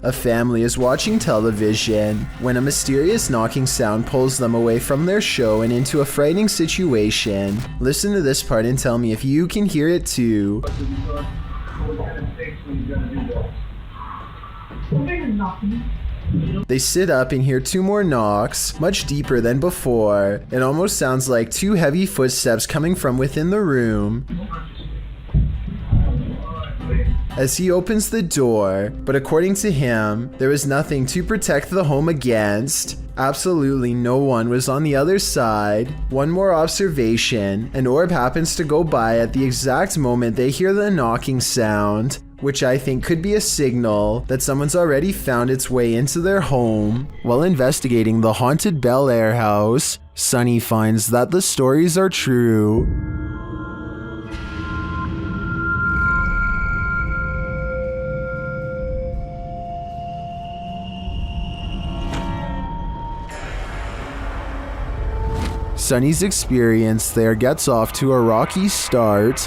A family is watching television when a mysterious knocking sound pulls them away from their show and into a frightening situation. Listen to this part and tell me if you can hear it too. They sit up and hear two more knocks, much deeper than before. It almost sounds like two heavy footsteps coming from within the room. As he opens the door, but according to him, there was nothing to protect the home against. Absolutely no one was on the other side. One more observation, an orb happens to go by at the exact moment they hear the knocking sound, which I think could be a signal that someone's already found its way into their home. While investigating the haunted Bel Air house, Sunny finds that the stories are true. Sunny's experience there gets off to a rocky start.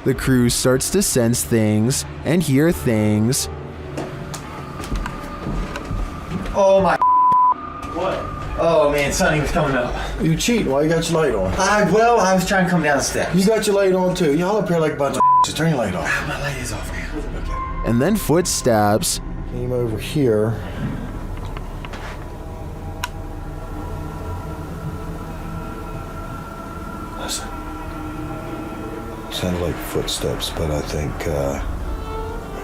The crew starts to sense things and hear things. Oh my. What? Oh man, Sonny was coming up. You cheating? Why you got your light on? I was trying to come down the steps. You got your light on too. Y'all up here like a bunch of just turn your light off. My light is off now. Okay. And then footsteps. Came over here. Listen. Sounded like footsteps, but I think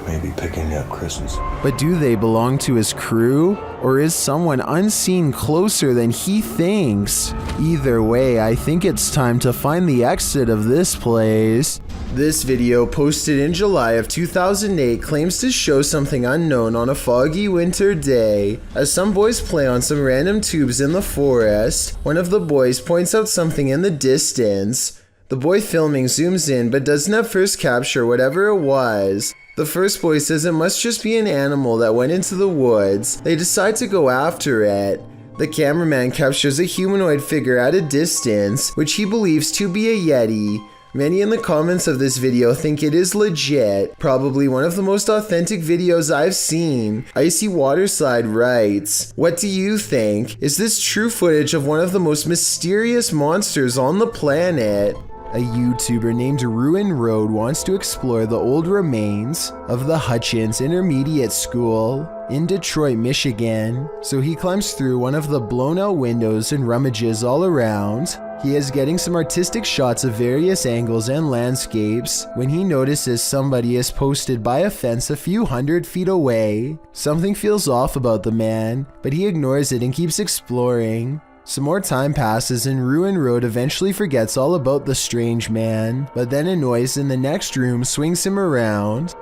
maybe picking up Kristen's. But do they belong to his crew? Or is someone unseen closer than he thinks? Either way, I think it's time to find the exit of this place. This video, posted in July of 2008, claims to show something unknown on a foggy winter day. As some boys play on some random tubes in the forest, one of the boys points out something in the distance. The boy filming zooms in but doesn't at first capture whatever it was. The first boy says it must just be an animal that went into the woods. They decide to go after it. The cameraman captures a humanoid figure at a distance, which he believes to be a Yeti. Many in the comments of this video think it is legit, probably one of the most authentic videos I've seen. Icy Waterside writes, "What do you think? Is this true footage of one of the most mysterious monsters on the planet?" A YouTuber named Ruin Road wants to explore the old remains of the Hutchins Intermediate School in Detroit, Michigan. So he climbs through one of the blown out windows and rummages all around. He is getting some artistic shots of various angles and landscapes when he notices somebody is posted by a fence a few 100 feet away. Something feels off about the man, but he ignores it and keeps exploring. Some more time passes and Ruin Road eventually forgets all about the strange man, but then a noise in the next room swings him around.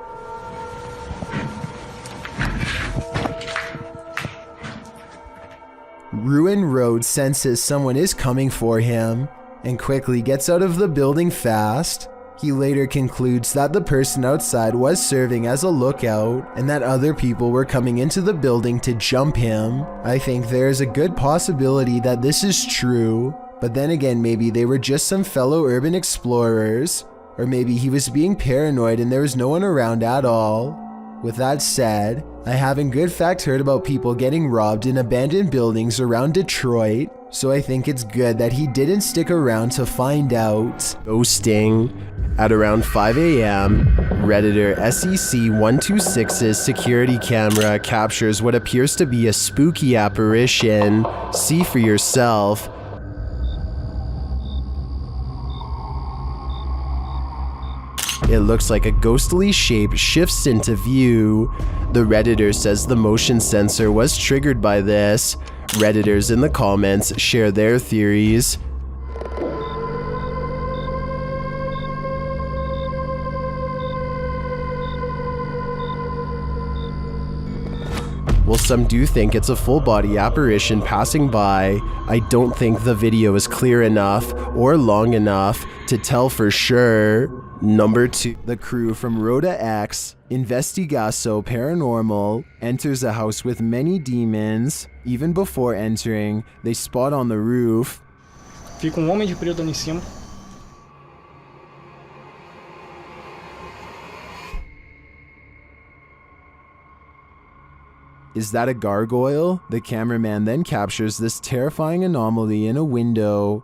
Ruin Road senses someone is coming for him and quickly gets out of the building fast. He later concludes that the person outside was serving as a lookout and that other people were coming into the building to jump him. I think there is a good possibility that this is true, but then again maybe they were just some fellow urban explorers, or maybe he was being paranoid and there was no one around at all. With that said, I have in good fact heard about people getting robbed in abandoned buildings around Detroit, so I think it's good that he didn't stick around to find out. Ghosting. At around 5 a.m., Redditor SEC126's security camera captures what appears to be a spooky apparition. See for yourself. It looks like a ghostly shape shifts into view. The Redditor says the motion sensor was triggered by this. Redditors in the comments share their theories. While some do think it's a full-body apparition passing by, I don't think the video is clear enough or long enough to tell for sure. Number 2. The crew from Rhoda X Investigaso Paranormal enters a house with many demons. Even before entering, they spot on the roof. Fica homem de preto ali em cima. Is that a gargoyle? The cameraman then captures this terrifying anomaly in a window.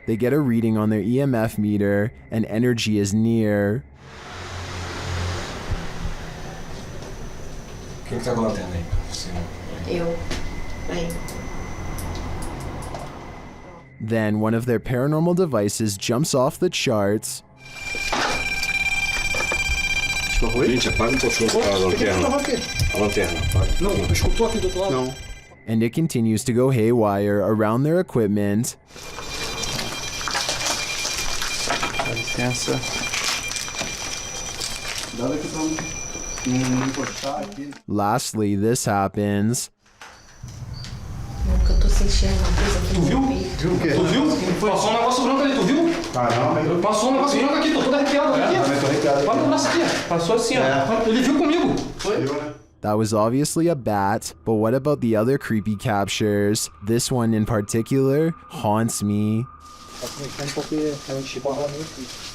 They get a reading on their EMF meter, and energy is near. Quem que tá com a lanterna aí? Eu. Aí. Then one of their paranormal devices jumps off the charts. Gente, apaga um pouquinho a lanterna. A lanterna, apaga. Não, escutou aqui do outro lado? Não. And it continues to go haywire around their equipment. Dá licença. Cuidado aqui pra não encostar aqui. Lastly, this happens. Que eu tô sentindo uma coisa aqui Tu no viu? meu peito. Viu o quê? Tu viu? Passou um negócio branco ali, tu viu? Caramba. Passou um negócio branco aqui, tô todo arrepiado. Olha aqui. Também tô arrepiado Olha o aqui. braço aqui. Passou assim, ó. Ele viu comigo. Foi? Viu, né? That was obviously a bat, but what about the other creepy captures? This one in particular haunts me. Tá começando porque a gente borra muito.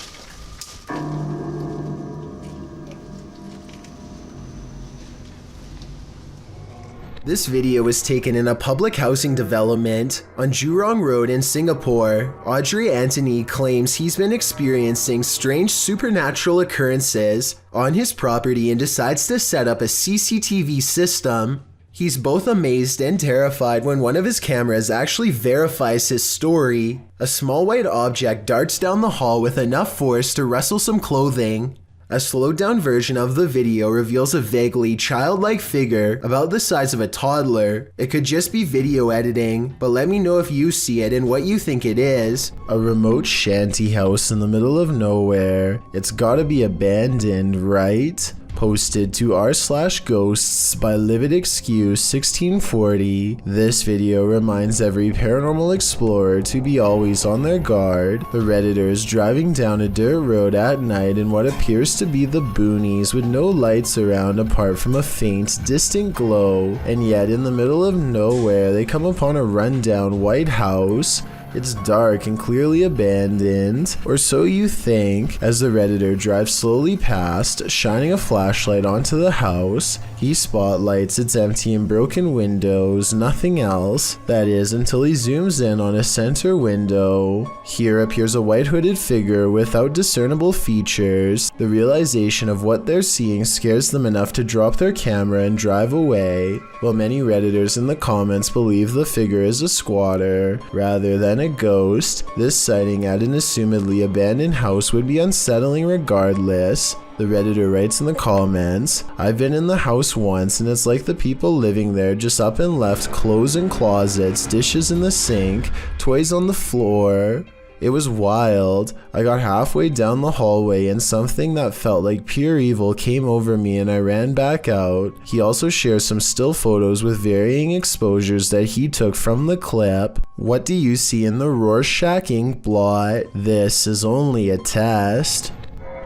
This video was taken in a public housing development on Jurong Road in Singapore. Audrey Anthony claims he's been experiencing strange supernatural occurrences on his property and decides to set up a CCTV system. He's both amazed and terrified when one of his cameras actually verifies his story. A small white object darts down the hall with enough force to rustle some clothing. A slowed down version of the video reveals a vaguely childlike figure about the size of a toddler. It could just be video editing, but let me know if you see it and what you think it is. A remote shanty house in the middle of nowhere. It's gotta be abandoned, right? Posted to r/ghosts by Livid Excuse 1640. This video reminds every paranormal explorer to be always on their guard. The Redditor is driving down a dirt road at night in what appears to be the boonies with no lights around apart from a faint, distant glow, and yet in the middle of nowhere they come upon a rundown white house. It's dark and clearly abandoned, or so you think, as the Redditor drives slowly past, shining a flashlight onto the house. He spotlights its empty and broken windows, nothing else. That is, until he zooms in on a center window. Here appears a white hooded figure without discernible features. The realization of what they're seeing scares them enough to drop their camera and drive away, while many Redditors in the comments believe the figure is a squatter, rather than a ghost. This sighting at an assumedly abandoned house would be unsettling regardless. The Redditor writes in the comments, "I've been in the house once and it's like the people living there just up and left clothes in closets, dishes in the sink, toys on the floor. It was wild. I got halfway down the hallway and something that felt like pure evil came over me and I ran back out." He also shares some still photos with varying exposures that he took from the clip. What do you see in the Rorschach ink blot? This is only a test.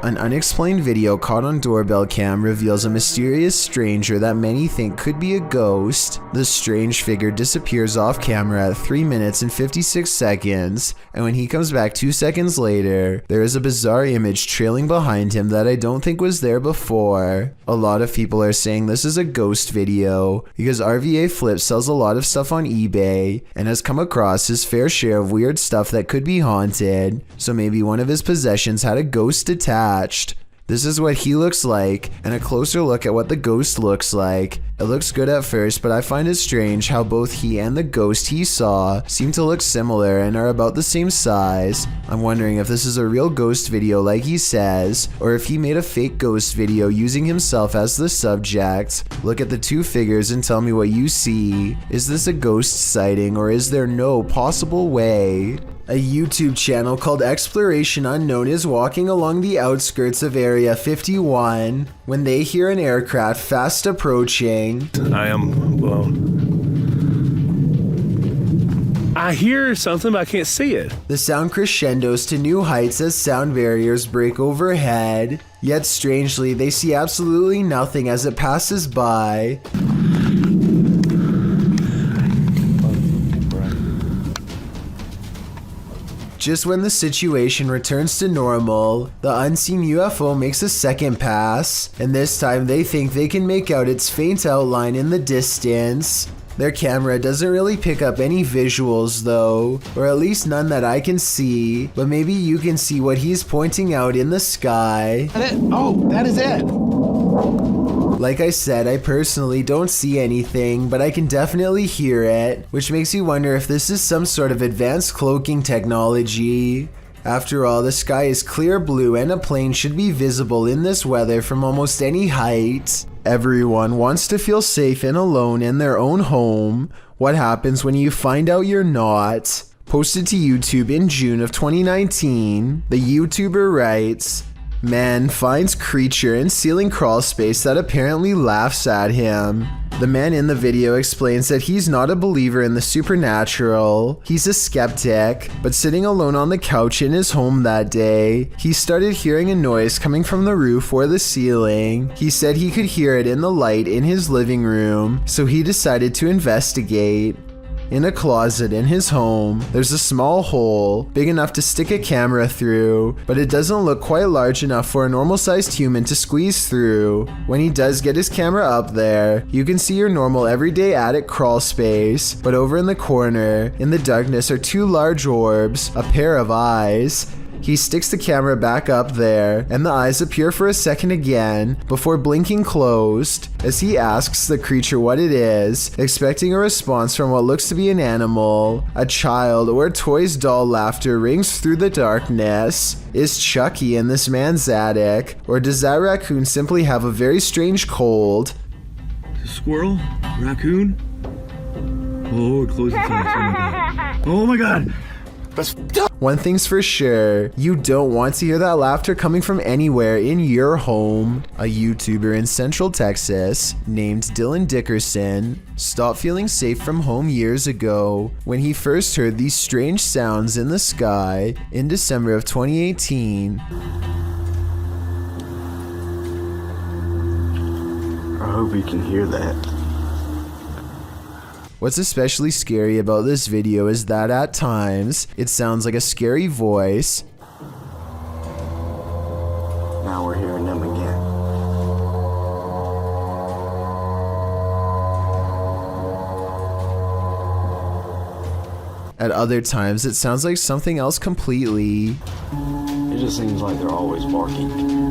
An unexplained video caught on doorbell cam reveals a mysterious stranger that many think could be a ghost. The strange figure disappears off camera at 3 minutes and 56 seconds, and when he comes back 2 seconds later, there is a bizarre image trailing behind him that I don't think was there before. A lot of people are saying this is a ghost video because RVA Flip sells a lot of stuff on eBay and has come across his fair share of weird stuff that could be haunted, so maybe one of his possessions had a ghost attached. This is what he looks like, and a closer look at what the ghost looks like. It looks good at first, but I find it strange how both he and the ghost he saw seem to look similar and are about the same size. I'm wondering if this is a real ghost video like he says, or if he made a fake ghost video using himself as the subject. Look at the two figures and tell me what you see. Is this a ghost sighting, or is there no possible way? A YouTube channel called Exploration Unknown is walking along the outskirts of Area 51 when they hear an aircraft fast approaching. I am alone. I hear something, but I can't see it. The sound crescendos to new heights as sound barriers break overhead. Yet strangely, they see absolutely nothing as it passes by. Just when the situation returns to normal, the unseen UFO makes a second pass, and this time they think they can make out its faint outline in the distance. Their camera doesn't really pick up any visuals though, or at least none that I can see, but maybe you can see what he's pointing out in the sky. Oh, that is it! Like I said, I personally don't see anything, but I can definitely hear it, which makes you wonder if this is some sort of advanced cloaking technology. After all, the sky is clear blue and a plane should be visible in this weather from almost any height. Everyone wants to feel safe and alone in their own home. What happens when you find out you're not? Posted to YouTube in June of 2019, the YouTuber writes, "Man finds creature in ceiling crawl space that apparently laughs at him." The man in the video explains that he's not a believer in the supernatural. He's a skeptic, but sitting alone on the couch in his home that day, he started hearing a noise coming from the roof or the ceiling. He said he could hear it in the light in his living room, so he decided to investigate. In a closet in his home, there's a small hole, big enough to stick a camera through, but it doesn't look quite large enough for a normal-sized human to squeeze through. When he does get his camera up there, you can see your normal everyday attic crawl space, but over in the corner, in the darkness are two large orbs, a pair of eyes. He sticks the camera back up there, and the eyes appear for a second again, before blinking closed, as he asks the creature what it is, expecting a response from what looks to be an animal. A child or a toy's doll laughter rings through the darkness. Is Chucky in this man's attic, or does that raccoon simply have a very strange cold? Squirrel? Raccoon? Oh, it closed its eyes. Oh my god! That's One thing's for sure, you don't want to hear that laughter coming from anywhere in your home. A YouTuber in Central Texas named Dylan Dickerson stopped feeling safe from home years ago when he first heard these strange sounds in the sky in December of 2018. I hope you can hear that. What's especially scary about this video is that at times, it sounds like a scary voice. Now we're hearing them again. At other times, it sounds like something else completely. It just seems like they're always barking.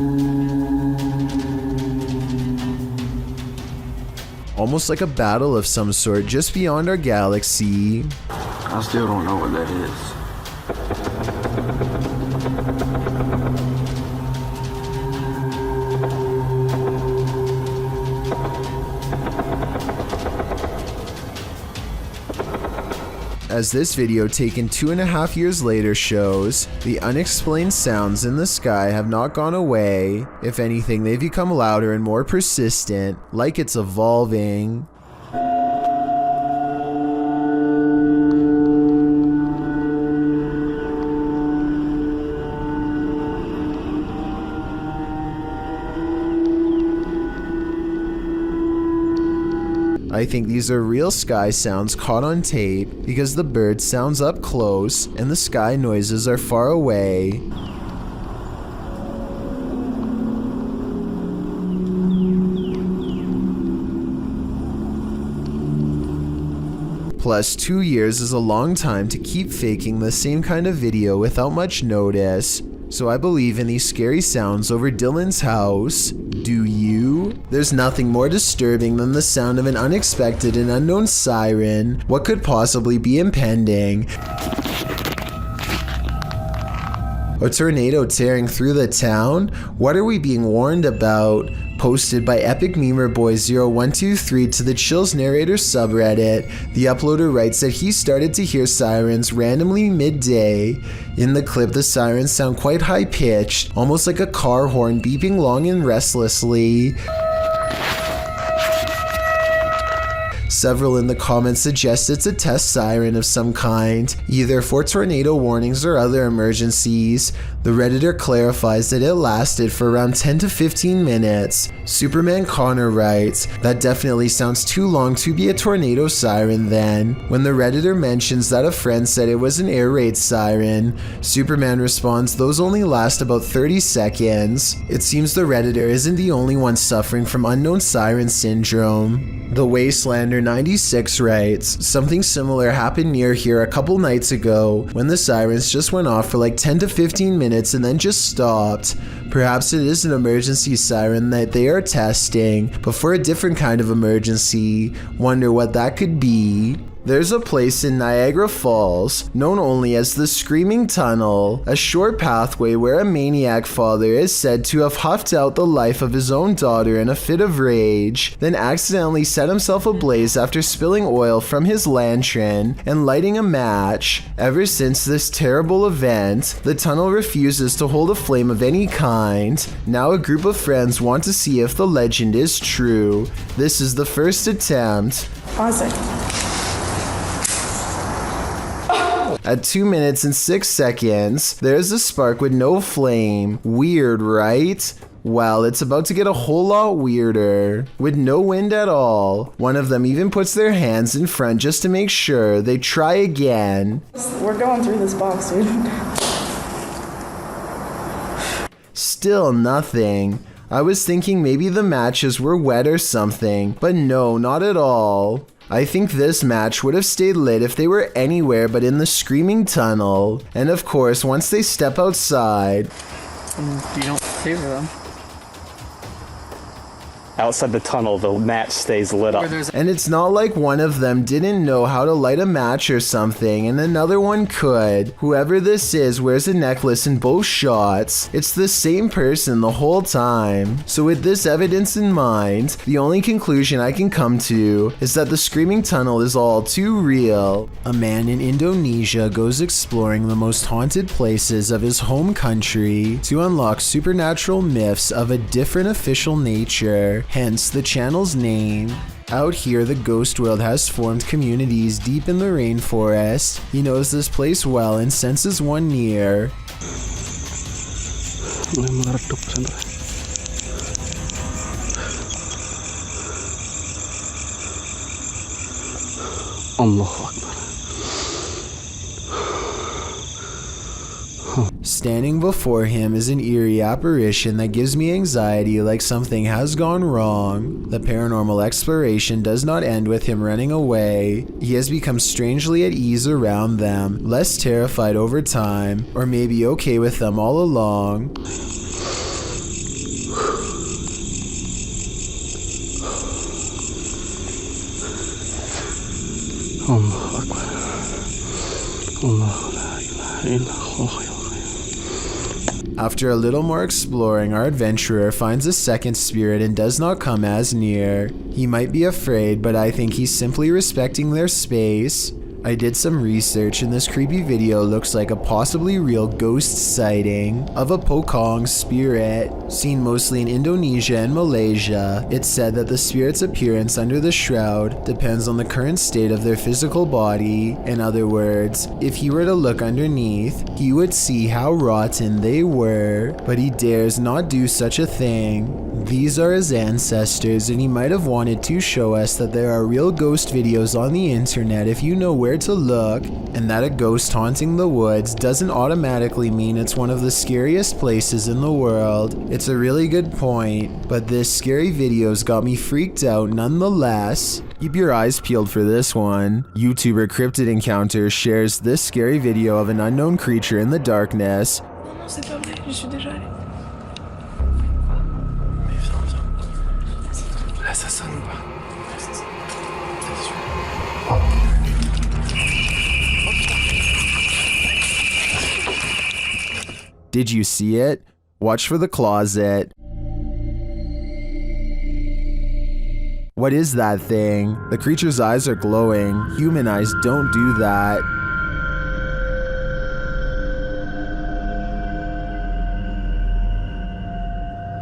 Almost like a battle of some sort just beyond our galaxy. I still don't know what that is. As this video taken 2.5 years later shows, the unexplained sounds in the sky have not gone away. If anything, they've become louder and more persistent, like it's evolving. I think these are real sky sounds caught on tape because the bird sounds up close and the sky noises are far away. Plus, 2 years is a long time to keep faking the same kind of video without much notice. So I believe in these scary sounds over Dylan's house. Do you? There's nothing more disturbing than the sound of an unexpected and unknown siren. What could possibly be impending? A tornado tearing through the town? What are we being warned about? Posted by Epic Memer Boy 0123 to the Chills Narrator subreddit, the uploader writes that he started to hear sirens randomly midday. In the clip, the sirens sound quite high-pitched, almost like a car horn beeping long and restlessly. Several in the comments suggest it's a test siren of some kind, either for tornado warnings or other emergencies. The Redditor clarifies that it lasted for around 10 to 15 minutes. Superman Connor writes, "That definitely sounds too long to be a tornado siren then." When the Redditor mentions that a friend said it was an air raid siren, Superman responds, "Those only last about 30 seconds. It seems the Redditor isn't the only one suffering from unknown siren syndrome. The Wastelander 96 writes, "Something similar happened near here a couple nights ago when the sirens just went off for like 10 to 15 minutes and then just stopped. Perhaps it is an emergency siren that they are testing, but for a different kind of emergency. Wonder what that could be." There's a place in Niagara Falls, known only as the Screaming Tunnel, a short pathway where a maniac father is said to have huffed out the life of his own daughter in a fit of rage, then accidentally set himself ablaze after spilling oil from his lantern and lighting a match. Ever since this terrible event, the tunnel refuses to hold a flame of any kind. Now a group of friends want to see if the legend is true. This is the first attempt. Pause it. At 2 minutes and 6 seconds, there's a spark with no flame. Weird, right? Well, it's about to get a whole lot weirder. With no wind at all. One of them even puts their hands in front just to make sure. They try again. We're going through this box, dude. Still nothing. I was thinking maybe the matches were wet or something, but no, not at all. I think this match would have stayed lit if they were anywhere but in the Screaming Tunnel. And of course, once they step outside... You don't hear them. Outside the tunnel, the match stays lit up. And it's not like one of them didn't know how to light a match or something, and another one could. Whoever this is wears a necklace in both shots. It's the same person the whole time. So with this evidence in mind, the only conclusion I can come to is that the Screaming Tunnel is all too real. A man in Indonesia goes exploring the most haunted places of his home country to unlock supernatural myths of a different official nature. Hence the channel's name. Out here, the ghost world has formed communities deep in the rainforest. He knows this place well and senses one near. Allahu Akbar. Standing before him is an eerie apparition that gives me anxiety, like something has gone wrong. The paranormal exploration does not end with him running away. He has become strangely at ease around them, less terrified over time, or maybe okay with them all along. Allahu Akbar. Allahu la ilaha illallah. After a little more exploring, our adventurer finds a second spirit and does not come as near. He might be afraid, but I think he's simply respecting their space. I did some research and this creepy video looks like a possibly real ghost sighting of a Pocong spirit, seen mostly in Indonesia and Malaysia. It's said that the spirit's appearance under the shroud depends on the current state of their physical body. In other words, if he were to look underneath, he would see how rotten they were, but he dares not do such a thing. These are his ancestors, and he might have wanted to show us that there are real ghost videos on the internet if you know where to look, and that a ghost haunting the woods doesn't automatically mean it's one of the scariest places in the world. It's a really good point, but this scary video's got me freaked out nonetheless. Keep your eyes peeled for this one. YouTuber Cryptid Encounter shares this scary video of an unknown creature in the darkness. Did you see it? Watch for the closet. What is that thing? The creature's eyes are glowing. Human eyes don't do that.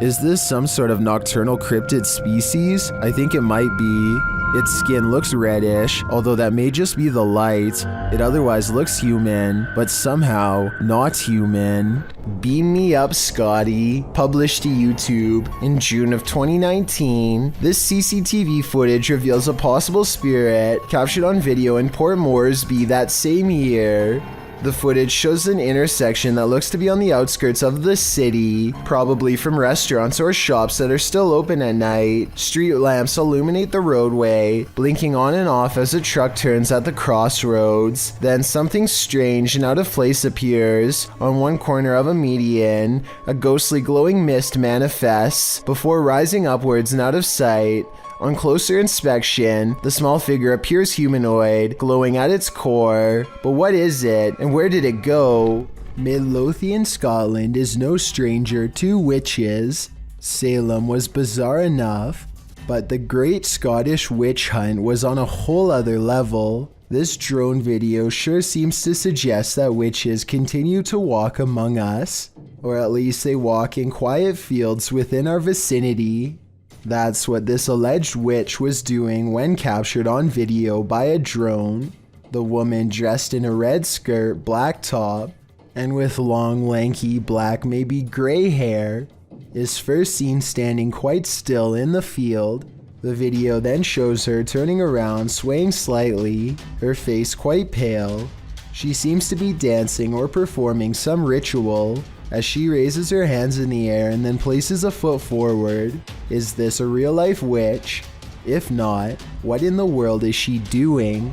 Is this some sort of nocturnal cryptid species? I think it might be. Its skin looks reddish, although that may just be the light. It otherwise looks human, but somehow not human. Beam Me Up Scotty, published to YouTube in June of 2019. This CCTV footage reveals a possible spirit captured on video in Port Moresby that same year. The footage shows an intersection that looks to be on the outskirts of the city, probably from restaurants or shops that are still open at night. Street lamps illuminate the roadway, blinking on and off as a truck turns at the crossroads. Then something strange and out of place appears. On one corner of a median, a ghostly glowing mist manifests before rising upwards and out of sight. On closer inspection, the small figure appears humanoid, glowing at its core. But what is it, and where did it go? Midlothian, Scotland is no stranger to witches. Salem was bizarre enough, but the Great Scottish Witch Hunt was on a whole other level. This drone video sure seems to suggest that witches continue to walk among us, or at least they walk in quiet fields within our vicinity. That's what this alleged witch was doing when captured on video by a drone. The woman, dressed in a red skirt, black top, and with long, lanky, black, maybe gray hair, is first seen standing quite still in the field. The video then shows her turning around, swaying slightly, her face quite pale. She seems to be dancing or performing some ritual, as she raises her hands in the air and then places a foot forward. Is this a real-life witch? If not, what in the world is she doing?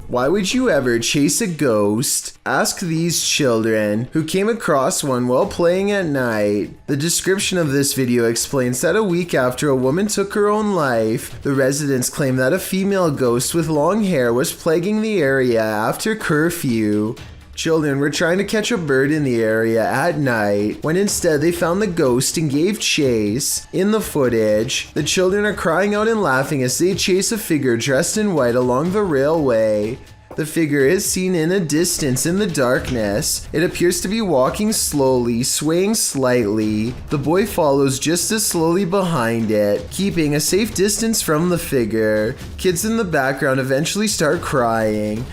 Why would you ever chase a ghost? Ask these children, who came across one while playing at night. The description of this video explains that a week after a woman took her own life, the residents claim that a female ghost with long hair was plaguing the area after curfew. Children were trying to catch a bird in the area at night, when instead they found the ghost and gave chase. In the footage, the children are crying out and laughing as they chase a figure dressed in white along the railway. The figure is seen in a distance in the darkness. It appears to be walking slowly, swaying slightly. The boy follows just as slowly behind it, keeping a safe distance from the figure. Kids in the background eventually start crying.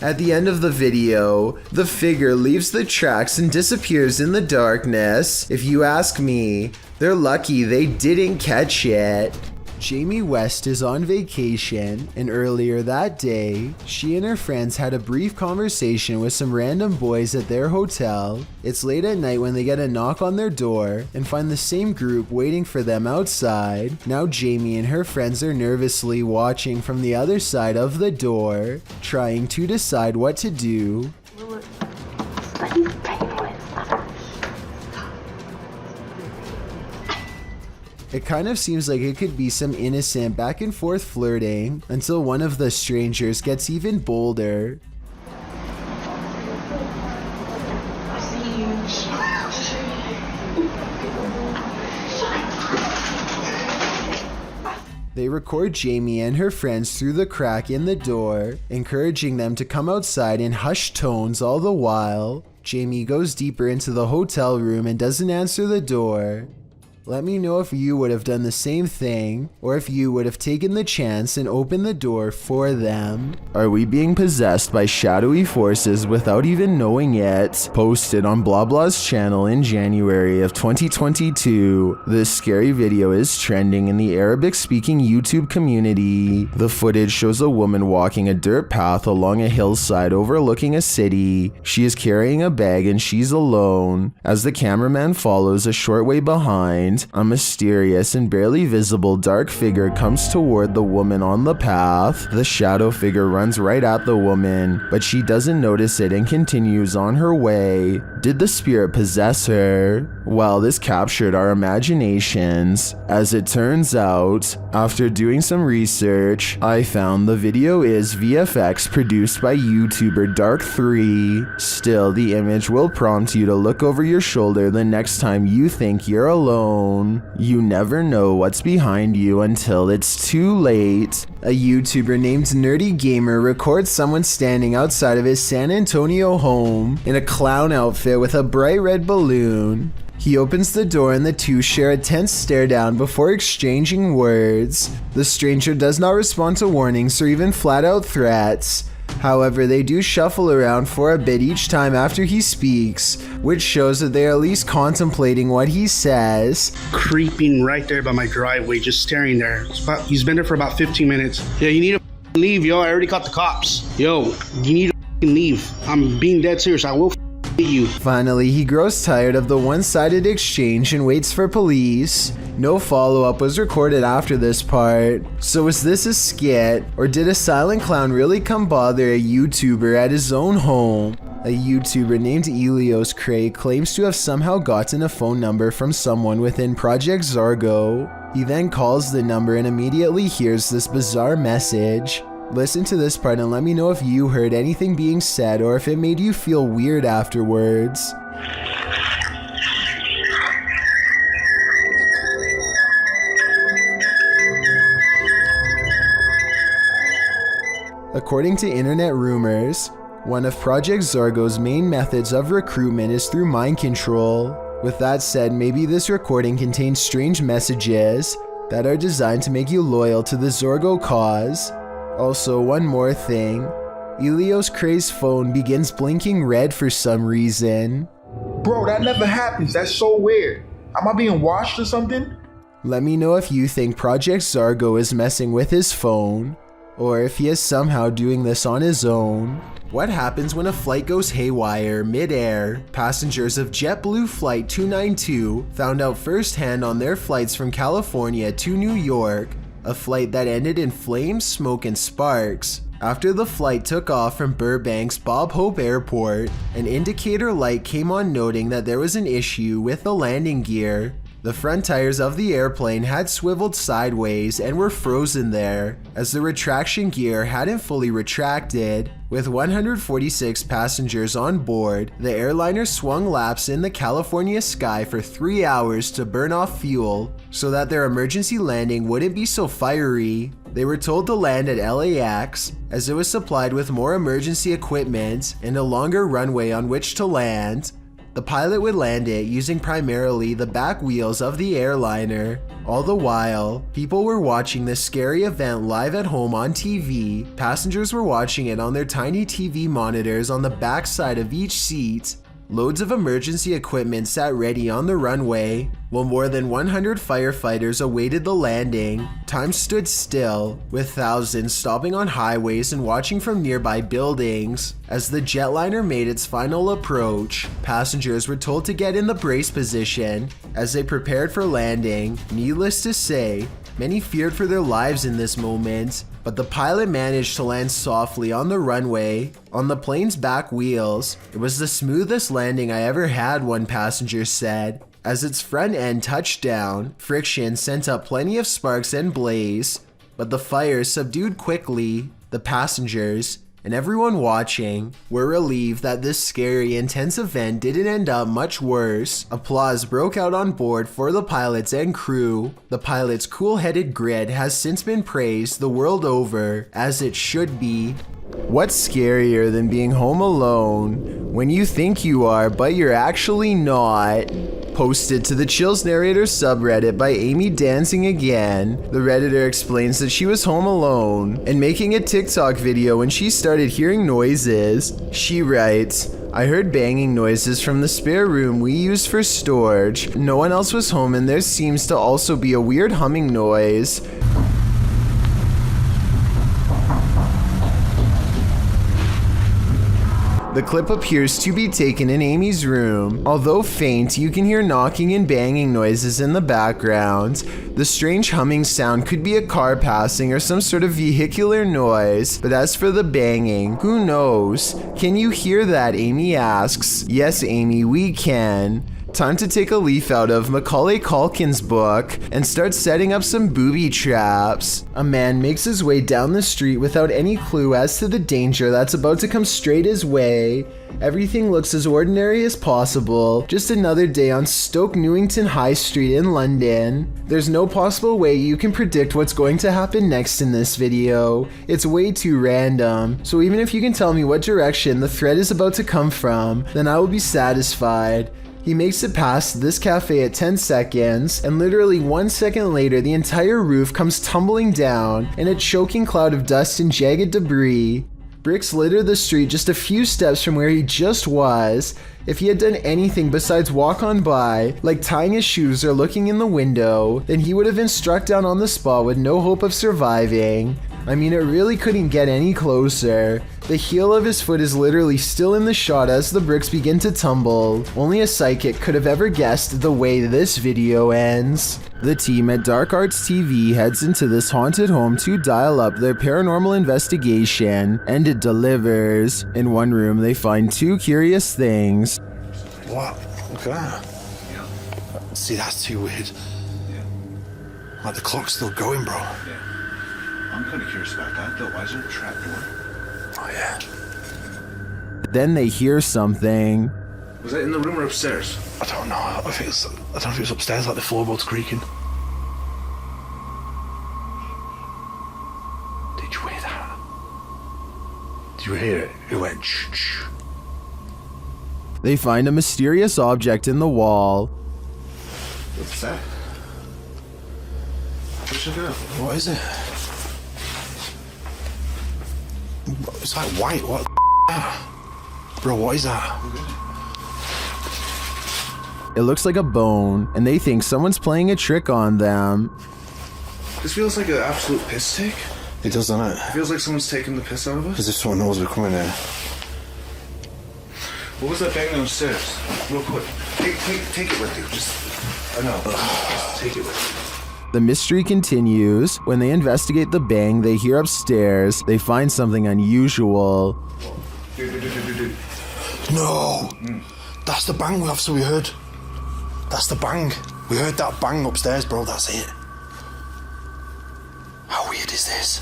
At the end of the video, the figure leaves the tracks and disappears in the darkness. If you ask me, they're lucky they didn't catch it. Jamie West is on vacation, and earlier that day, she and her friends had a brief conversation with some random boys at their hotel. It's late at night when they get a knock on their door and find the same group waiting for them outside. Now Jamie and her friends are nervously watching from the other side of the door, trying to decide what to do. It kind of seems like it could be some innocent back and forth flirting until one of the strangers gets even bolder. They record Jamie and her friends through the crack in the door, encouraging them to come outside in hushed tones all the while. Jamie goes deeper into the hotel room and doesn't answer the door. Let me know if you would have done the same thing, or if you would have taken the chance and opened the door for them. Are we being possessed by shadowy forces without even knowing it? Posted on Blah Blah's channel in January of 2022. This scary video is trending in the Arabic-speaking YouTube community. The footage shows a woman walking a dirt path along a hillside overlooking a city. She is carrying a bag and she's alone. As the cameraman follows a short way behind, a mysterious and barely visible dark figure comes toward the woman on the path. The shadow figure runs right at the woman, but she doesn't notice it and continues on her way. Did the spirit possess her? Well, this captured our imaginations. As it turns out, after doing some research, I found the video is VFX produced by YouTuber Dark3. Still, the image will prompt you to look over your shoulder the next time you think you're alone. You never know what's behind you until it's too late. A YouTuber named Nerdy Gamer records someone standing outside of his San Antonio home in a clown outfit with a bright red balloon. He opens the door and the two share a tense stare down before exchanging words. The stranger does not respond to warnings or even flat out threats. However, they do shuffle around for a bit each time after he speaks, which shows that they are at least contemplating what he says. Creeping right there by my driveway, just staring there. He's been there for about 15 minutes. Yeah, you need to leave, yo. I already caught the cops. Yo, you need to leave. I'm being dead serious. I will you. Finally, he grows tired of the one-sided exchange and waits for police. No follow-up was recorded after this part. So was this a skit, or did a silent clown really come bother a YouTuber at his own home? A YouTuber named Elios Cray claims to have somehow gotten a phone number from someone within Project Zargo. He then calls the number and immediately hears this bizarre message. Listen to this part and let me know if you heard anything being said or if it made you feel weird afterwards. According to internet rumors, one of Project Zargo's main methods of recruitment is through mind control. With that said, maybe this recording contains strange messages that are designed to make you loyal to the Zorgo cause. Also, one more thing, Elios Cray's phone begins blinking red for some reason. Bro, that never happens. That's so weird. Am I being watched or something? Let me know if you think Project Zargo is messing with his phone, or if he is somehow doing this on his own. What happens when a flight goes haywire mid-air? Passengers of JetBlue Flight 292 found out firsthand on their flights from California to New York, a flight that ended in flames, smoke, and sparks. After the flight took off from Burbank's Bob Hope Airport, an indicator light came on noting that there was an issue with the landing gear. The front tires of the airplane had swiveled sideways and were frozen there, as the retraction gear hadn't fully retracted. With 146 passengers on board, the airliner swung laps in the California sky for 3 hours to burn off fuel, so that their emergency landing wouldn't be so fiery. They were told to land at LAX, as it was supplied with more emergency equipment and a longer runway on which to land. The pilot would land it using primarily the back wheels of the airliner. All the while, people were watching this scary event live at home on TV. Passengers were watching it on their tiny TV monitors on the back side of each seat. Loads of emergency equipment sat ready on the runway, while more than 100 firefighters awaited the landing. Time stood still, with thousands stopping on highways and watching from nearby buildings. As the jetliner made its final approach, passengers were told to get in the brace position as they prepared for landing. Needless to say, many feared for their lives in this moment, but the pilot managed to land softly on the runway, on the plane's back wheels. It was the smoothest landing I ever had, one passenger said. As its front end touched down, friction sent up plenty of sparks and blaze, but the fire subdued quickly. The passengers, and everyone watching, were relieved that this scary, intense event didn't end up much worse. Applause broke out on board for the pilots and crew. The pilot's cool-headed grit has since been praised the world over, as it should be. What's scarier than being home alone when you think you are, but you're actually not? Posted to the Chills Narrator subreddit by Amy Dancing Again. The Redditor explains that she was home alone and making a TikTok video when she started hearing noises. She writes, "I heard banging noises from the spare room we use for storage. No one else was home and there seems to also be a weird humming noise. The clip appears to be taken in Amy's room. Although faint, you can hear knocking and banging noises in the background. The strange humming sound could be a car passing or some sort of vehicular noise. But as for the banging, who knows? Can you hear that?" Amy asks. "Yes, Amy, we can." Time to take a leaf out of Macaulay Culkin's book and start setting up some booby traps. A man makes his way down the street without any clue as to the danger that's about to come straight his way. Everything looks as ordinary as possible, just another day on Stoke Newington High Street in London. There's no possible way you can predict what's going to happen next in this video. It's way too random, so even if you can tell me what direction the threat is about to come from, then I will be satisfied. He makes it past this cafe at 10 seconds, and literally 1 second later, the entire roof comes tumbling down in a choking cloud of dust and jagged debris. Bricks litter the street just a few steps from where he just was. If he had done anything besides walk on by, like tying his shoes or looking in the window, then he would have been struck down on the spot with no hope of surviving. I mean, it really couldn't get any closer. The heel of his foot is literally still in the shot as the bricks begin to tumble. Only a psychic could have ever guessed the way this video ends. The team at Dark Arts TV heads into this haunted home to dial up their paranormal investigation, and it delivers. In one room, they find two curious things. What? Look at that. See, that's too weird. Like the clock's still going, bro. I'm kind of curious about that, though. Why is there a trap door? Oh, yeah. Then they hear something. Was that in the room or upstairs? I don't know. I don't know if it was upstairs, like the floorboards creaking. Did you hear that? Did you hear it? It went shh. They find a mysterious object in the wall. What's that? What is it? It's like white. What the bro, what is that? It looks like a bone, and they think someone's playing a trick on them. This feels like an absolute piss take. It does, doesn't it? It feels like someone's taking the piss out of us. As if someone knows we're coming here. What was that bang downstairs? Real quick. Take it with you. I know. Just take it with you. The mystery continues. When they investigate the bang they hear upstairs, they find something unusual. Dude. No! That's the bang we heard. That's the bang. We heard that bang upstairs, bro. That's it. How weird is this?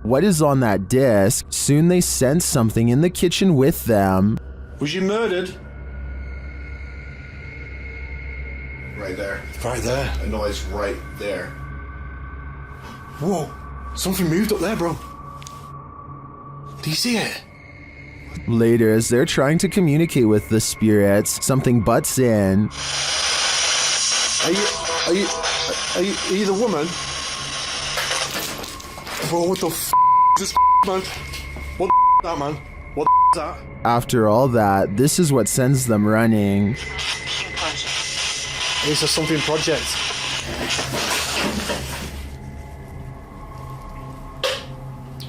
What is on that disc? Soon they sense something in the kitchen with them. Was you murdered? Right there. Right there. A noise right there. Whoa! Something moved up there, bro. Do you see it? Later, as they're trying to communicate with the spirits, something butts in. Are you the woman? Bro, what the f is this man? What the is that, man? What the is that? After all that, this is what sends them running. It's a something project.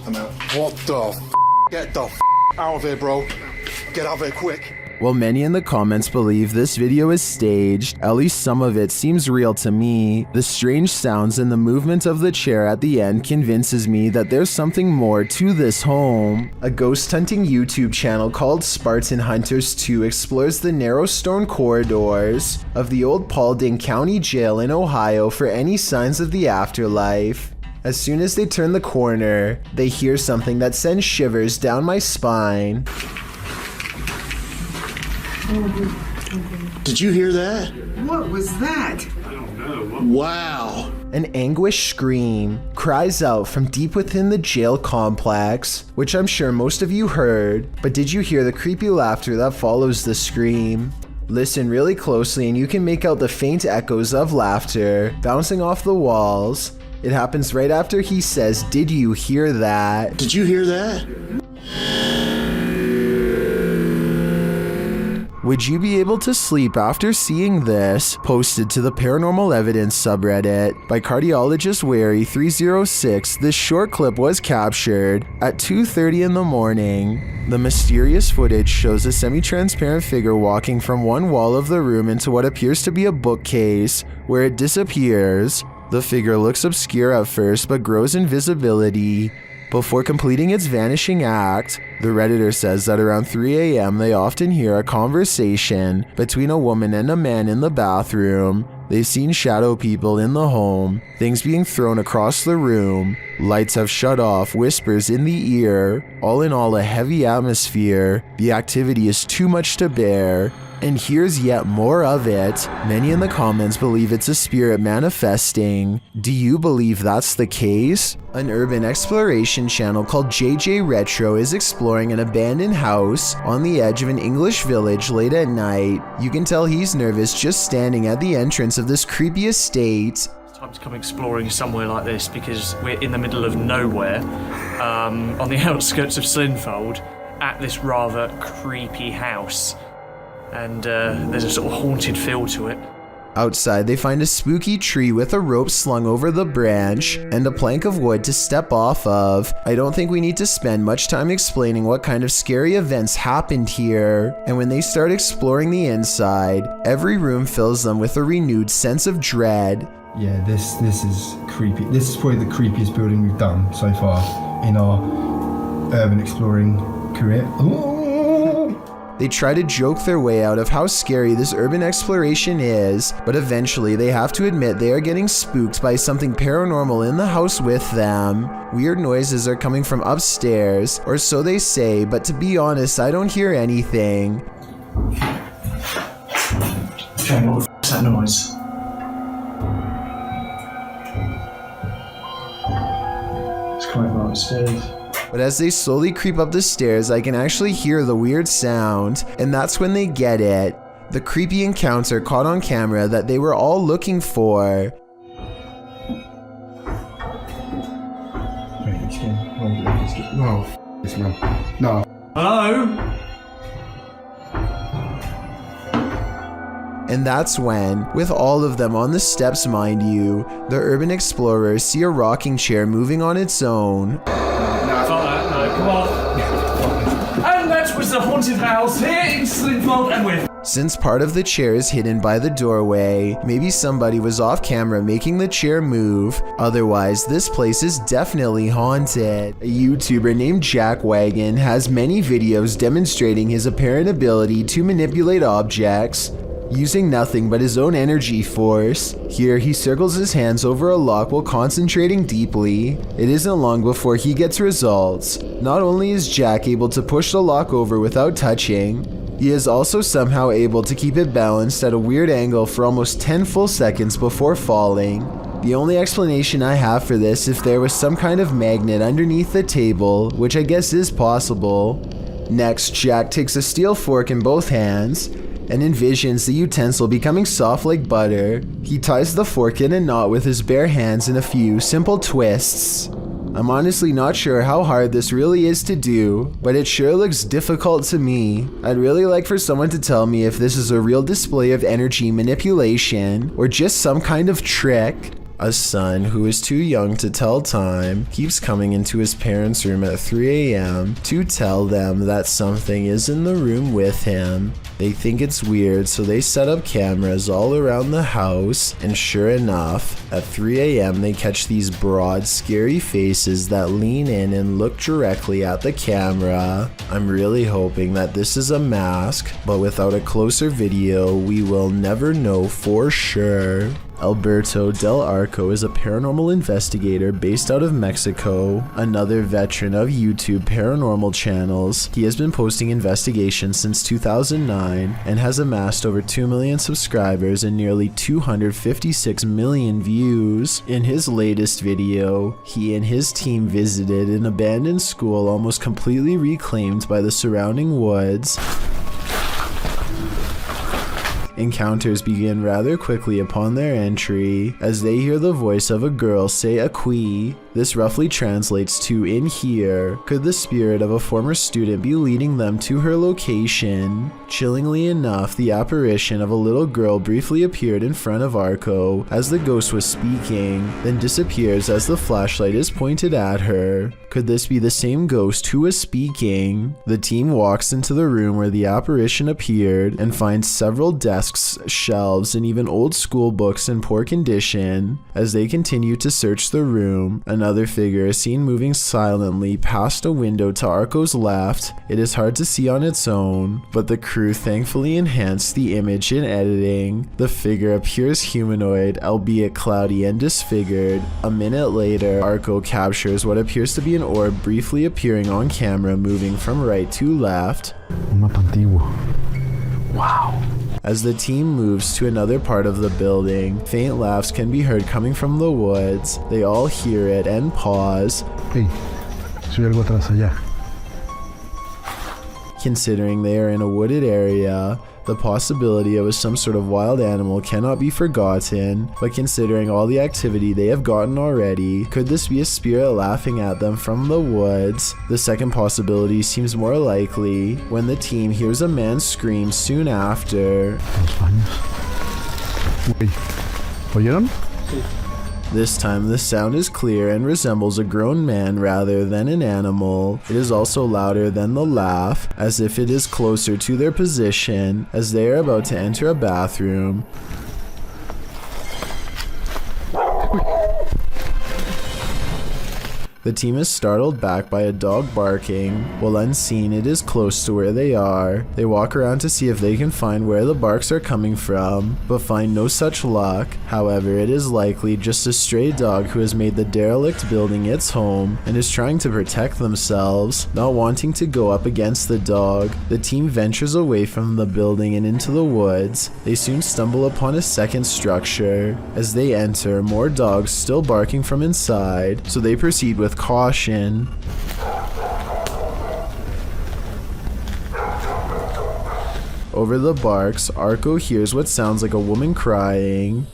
I'm out. What the f? Get the f out of here, bro. Get out of here quick. While many in the comments believe this video is staged, at least some of it seems real to me. The strange sounds and the movement of the chair at the end convinces me that there's something more to this home. A ghost hunting YouTube channel called Spartan Hunters 2 explores the narrow stone corridors of the old Paulding County Jail in Ohio for any signs of the afterlife. As soon as they turn the corner, they hear something that sends shivers down my spine. Did you hear that? What was that? I don't know. Wow. An anguished scream cries out from deep within the jail complex, which I'm sure most of you heard, but did you hear the creepy laughter that follows the scream? Listen really closely and you can make out the faint echoes of laughter bouncing off the walls. It happens right after he says, "Did you hear that?" Did you hear that? Would you be able to sleep after seeing this? Posted to the Paranormal Evidence subreddit by cardiologist Wary 306, this short clip was captured at 2:30 in the morning. The mysterious footage shows a semi-transparent figure walking from one wall of the room into what appears to be a bookcase, where it disappears. The figure looks obscure at first but grows in visibility before completing its vanishing act. The Redditor says that around 3 a.m. they often hear a conversation between a woman and a man in the bathroom. They've seen shadow people in the home, things being thrown across the room, lights have shut off, whispers in the ear. All in all, a heavy atmosphere. The activity is too much to bear. And here's yet more of it. Many in the comments believe it's a spirit manifesting. Do you believe that's the case? An urban exploration channel called JJ Retro is exploring an abandoned house on the edge of an English village late at night. You can tell he's nervous just standing at the entrance of this creepy estate. It's time to come exploring somewhere like this because we're in the middle of nowhere, on the outskirts of Slinfold, at this rather creepy house. And there's a sort of haunted feel to it. Outside, they find a spooky tree with a rope slung over the branch and a plank of wood to step off of. I don't think we need to spend much time explaining what kind of scary events happened here. And when they start exploring the inside, every room fills them with a renewed sense of dread. Yeah, this is creepy. This is probably the creepiest building we've done so far in our urban exploring career. Ooh. They try to joke their way out of how scary this urban exploration is, but eventually they have to admit they are getting spooked by something paranormal in the house with them. Weird noises are coming from upstairs, or so they say, but to be honest, I don't hear anything. Okay, what the f***'s that noise? It's coming from upstairs. But as they slowly creep up the stairs, I can actually hear the weird sound, and that's when they get it. The creepy encounter caught on camera that they were all looking for. Wait, it's getting... No, f*** this man. No. Hello? And that's when, with all of them on the steps mind you, the urban explorers see a rocking chair moving on its own. Come on. And that was the haunted house here in Slinfold and with. Since part of the chair is hidden by the doorway, maybe somebody was off camera making the chair move. Otherwise, this place is definitely haunted. A YouTuber named Jack Wagon has many videos demonstrating his apparent ability to manipulate objects using nothing but his own energy force. Here, he circles his hands over a lock while concentrating deeply. It isn't long before he gets results. Not only is Jack able to push the lock over without touching, he is also somehow able to keep it balanced at a weird angle for almost 10 full seconds before falling. The only explanation I have for this is if there was some kind of magnet underneath the table, which I guess is possible. Next, Jack takes a steel fork in both hands and envisions the utensil becoming soft like butter. He ties the fork in a knot with his bare hands in a few simple twists. I'm honestly not sure how hard this really is to do, but it sure looks difficult to me. I'd really like for someone to tell me if this is a real display of energy manipulation or just some kind of trick. A son who is too young to tell time keeps coming into his parents' room at 3 a.m. to tell them that something is in the room with him. They think it's weird, so they set up cameras all around the house, and sure enough, at 3 a.m. they catch these broad, scary faces that lean in and look directly at the camera. I'm really hoping that this is a mask, but without a closer video, we will never know for sure. Alberto Del Arco is a paranormal investigator based out of Mexico, another veteran of YouTube paranormal channels. He has been posting investigations since 2009 and has amassed over 2 million subscribers and nearly 256 million views. In his latest video, he and his team visited an abandoned school almost completely reclaimed by the surrounding woods. Encounters begin rather quickly upon their entry, as they hear the voice of a girl say "Aquí." This roughly translates to "in here." Could the spirit of a former student be leading them to her location? Chillingly enough, the apparition of a little girl briefly appeared in front of Arco as the ghost was speaking, then disappears as the flashlight is pointed at her. Could this be the same ghost who was speaking? The team walks into the room where the apparition appeared and finds several desks, shelves, and even old school books in poor condition. As they continue to search the room, another figure is seen moving silently past a window to Arco's left. It is hard to see on its own, but the crew thankfully enhanced the image in editing. The figure appears humanoid, albeit cloudy and disfigured. A minute later, Arco captures what appears to be an orb briefly appearing on camera, moving from right to left. Un mapa antiguo. Wow. As the team moves to another part of the building, faint laughs can be heard coming from the woods. They all hear it and pause. Hey, soy algo atrás allá. Considering they are in a wooded area, the possibility of some sort of wild animal cannot be forgotten, but considering all the activity they have gotten already, could this be a spirit laughing at them from the woods? The second possibility seems more likely when the team hears a man scream soon after. ¿Oyeron? This time the sound is clear and resembles a grown man rather than an animal. It is also louder than the laugh, as if it is closer to their position as they are about to enter a bathroom. The team is startled back by a dog barking. While unseen, it is close to where they are. They walk around to see if they can find where the barks are coming from, but find no such luck. However, it is likely just a stray dog who has made the derelict building its home and is trying to protect themselves. Not wanting to go up against the dog, the team ventures away from the building and into the woods. They soon stumble upon a second structure. As they enter, more dogs still barking from inside, so they proceed with caution. Over the barks, Arco hears what sounds like a woman crying.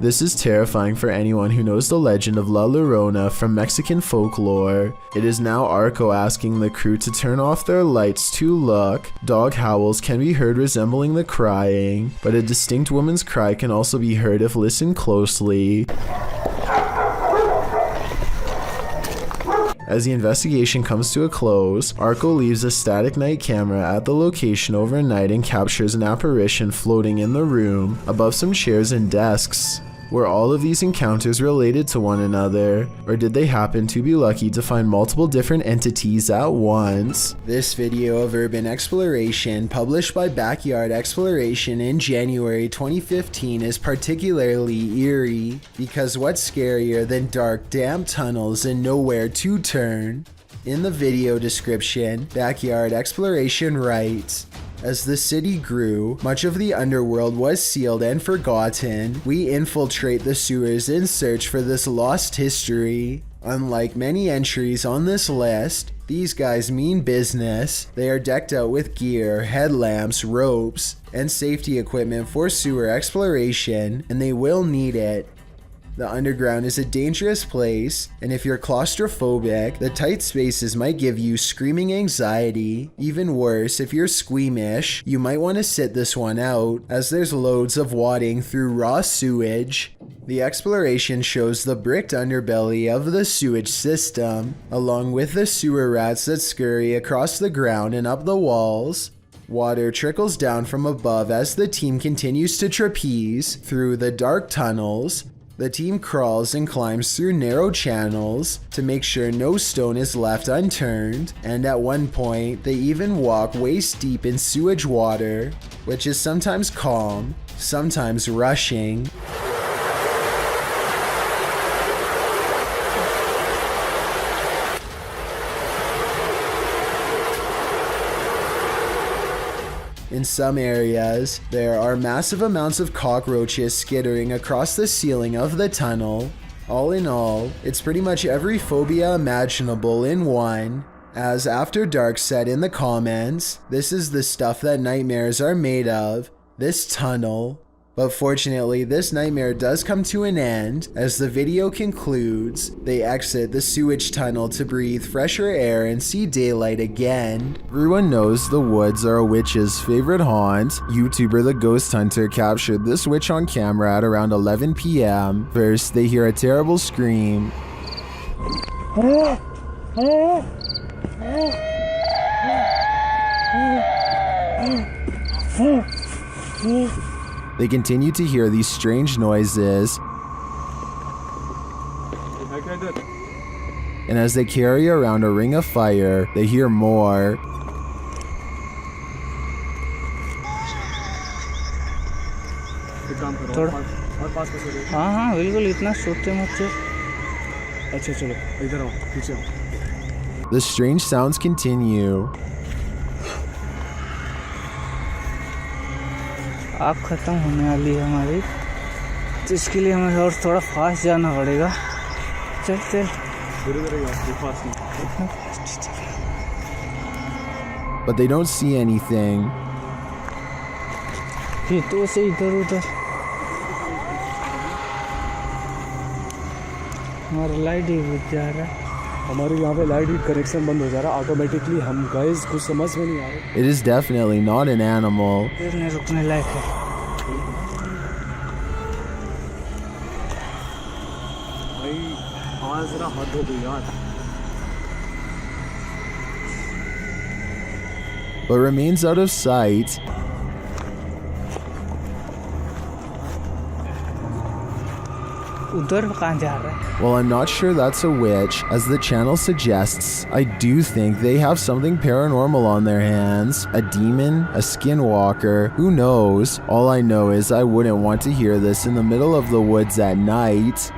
This is terrifying for anyone who knows the legend of La Llorona from Mexican folklore. It is now Arco asking the crew to turn off their lights to look. Dog howls can be heard resembling the crying, but a distinct woman's cry can also be heard if listened closely. As the investigation comes to a close, Arco leaves a static night camera at the location overnight and captures an apparition floating in the room above some chairs and desks. Were all of these encounters related to one another, or did they happen to be lucky to find multiple different entities at once? This video of urban exploration, published by Backyard Exploration in January 2015, is particularly eerie, because what's scarier than dark, damp tunnels and nowhere to turn? In the video description, Backyard Exploration writes, "As the city grew, much of the underworld was sealed and forgotten. We infiltrate the sewers in search for this lost history. Unlike many entries on this list, these guys mean business. They are decked out with gear, headlamps, ropes, and safety equipment for sewer exploration, and they will need it. The underground is a dangerous place, and if you're claustrophobic, the tight spaces might give you screaming anxiety. Even worse, if you're squeamish, you might want to sit this one out, as there's loads of wading through raw sewage." The exploration shows the bricked underbelly of the sewage system, along with the sewer rats that scurry across the ground and up the walls. Water trickles down from above as the team continues to trapeze through the dark tunnels. The team crawls and climbs through narrow channels to make sure no stone is left unturned, and at one point, they even walk waist deep in sewage water, which is sometimes calm, sometimes rushing. In some areas, there are massive amounts of cockroaches skittering across the ceiling of the tunnel. All in all, it's pretty much every phobia imaginable in one. As After Dark said in the comments, this is the stuff that nightmares are made of, this tunnel. But fortunately, this nightmare does come to an end. As the video concludes, they exit the sewage tunnel to breathe fresher air and see daylight again. Everyone knows the woods are a witch's favorite haunt. YouTuber The Ghost Hunter captured this witch on camera at around 11 p.m. First, they hear a terrible scream. They continue to hear these strange noises, and as they carry around a ring of fire, they hear more. हाँ हाँ बिल्कुल इतना सोचते मत चल। अच्छा चलो इधर आओ पीछे आओ। The strange sounds continue. आग खत्म होने वाली है हमारी, तो इसके लिए हमें और थोड़ा फास्ट जाना पड़ेगा। चल चल But they don't see anything. फिर तो से इधर उधर हमारा लाइट ही बुझ जा रहा है। हमारे यहाँ पे लाइट कनेक्शन बंद हो जा रहा है ऑटोमेटिकली। हम गाइस कुछ समझ में नहीं आ रहा। It is definitely not an animal. फिर नहीं रुकने लायक है। भाई आज जरा हद हो गई यार। But remains out of sight. उधर कहाँ जा रहा है? Well, I'm not sure that's a witch. As the channel suggests, I do think they have something paranormal on their hands. A demon, a skinwalker, who knows? All I know is I wouldn't want to hear this in the middle of the woods at night.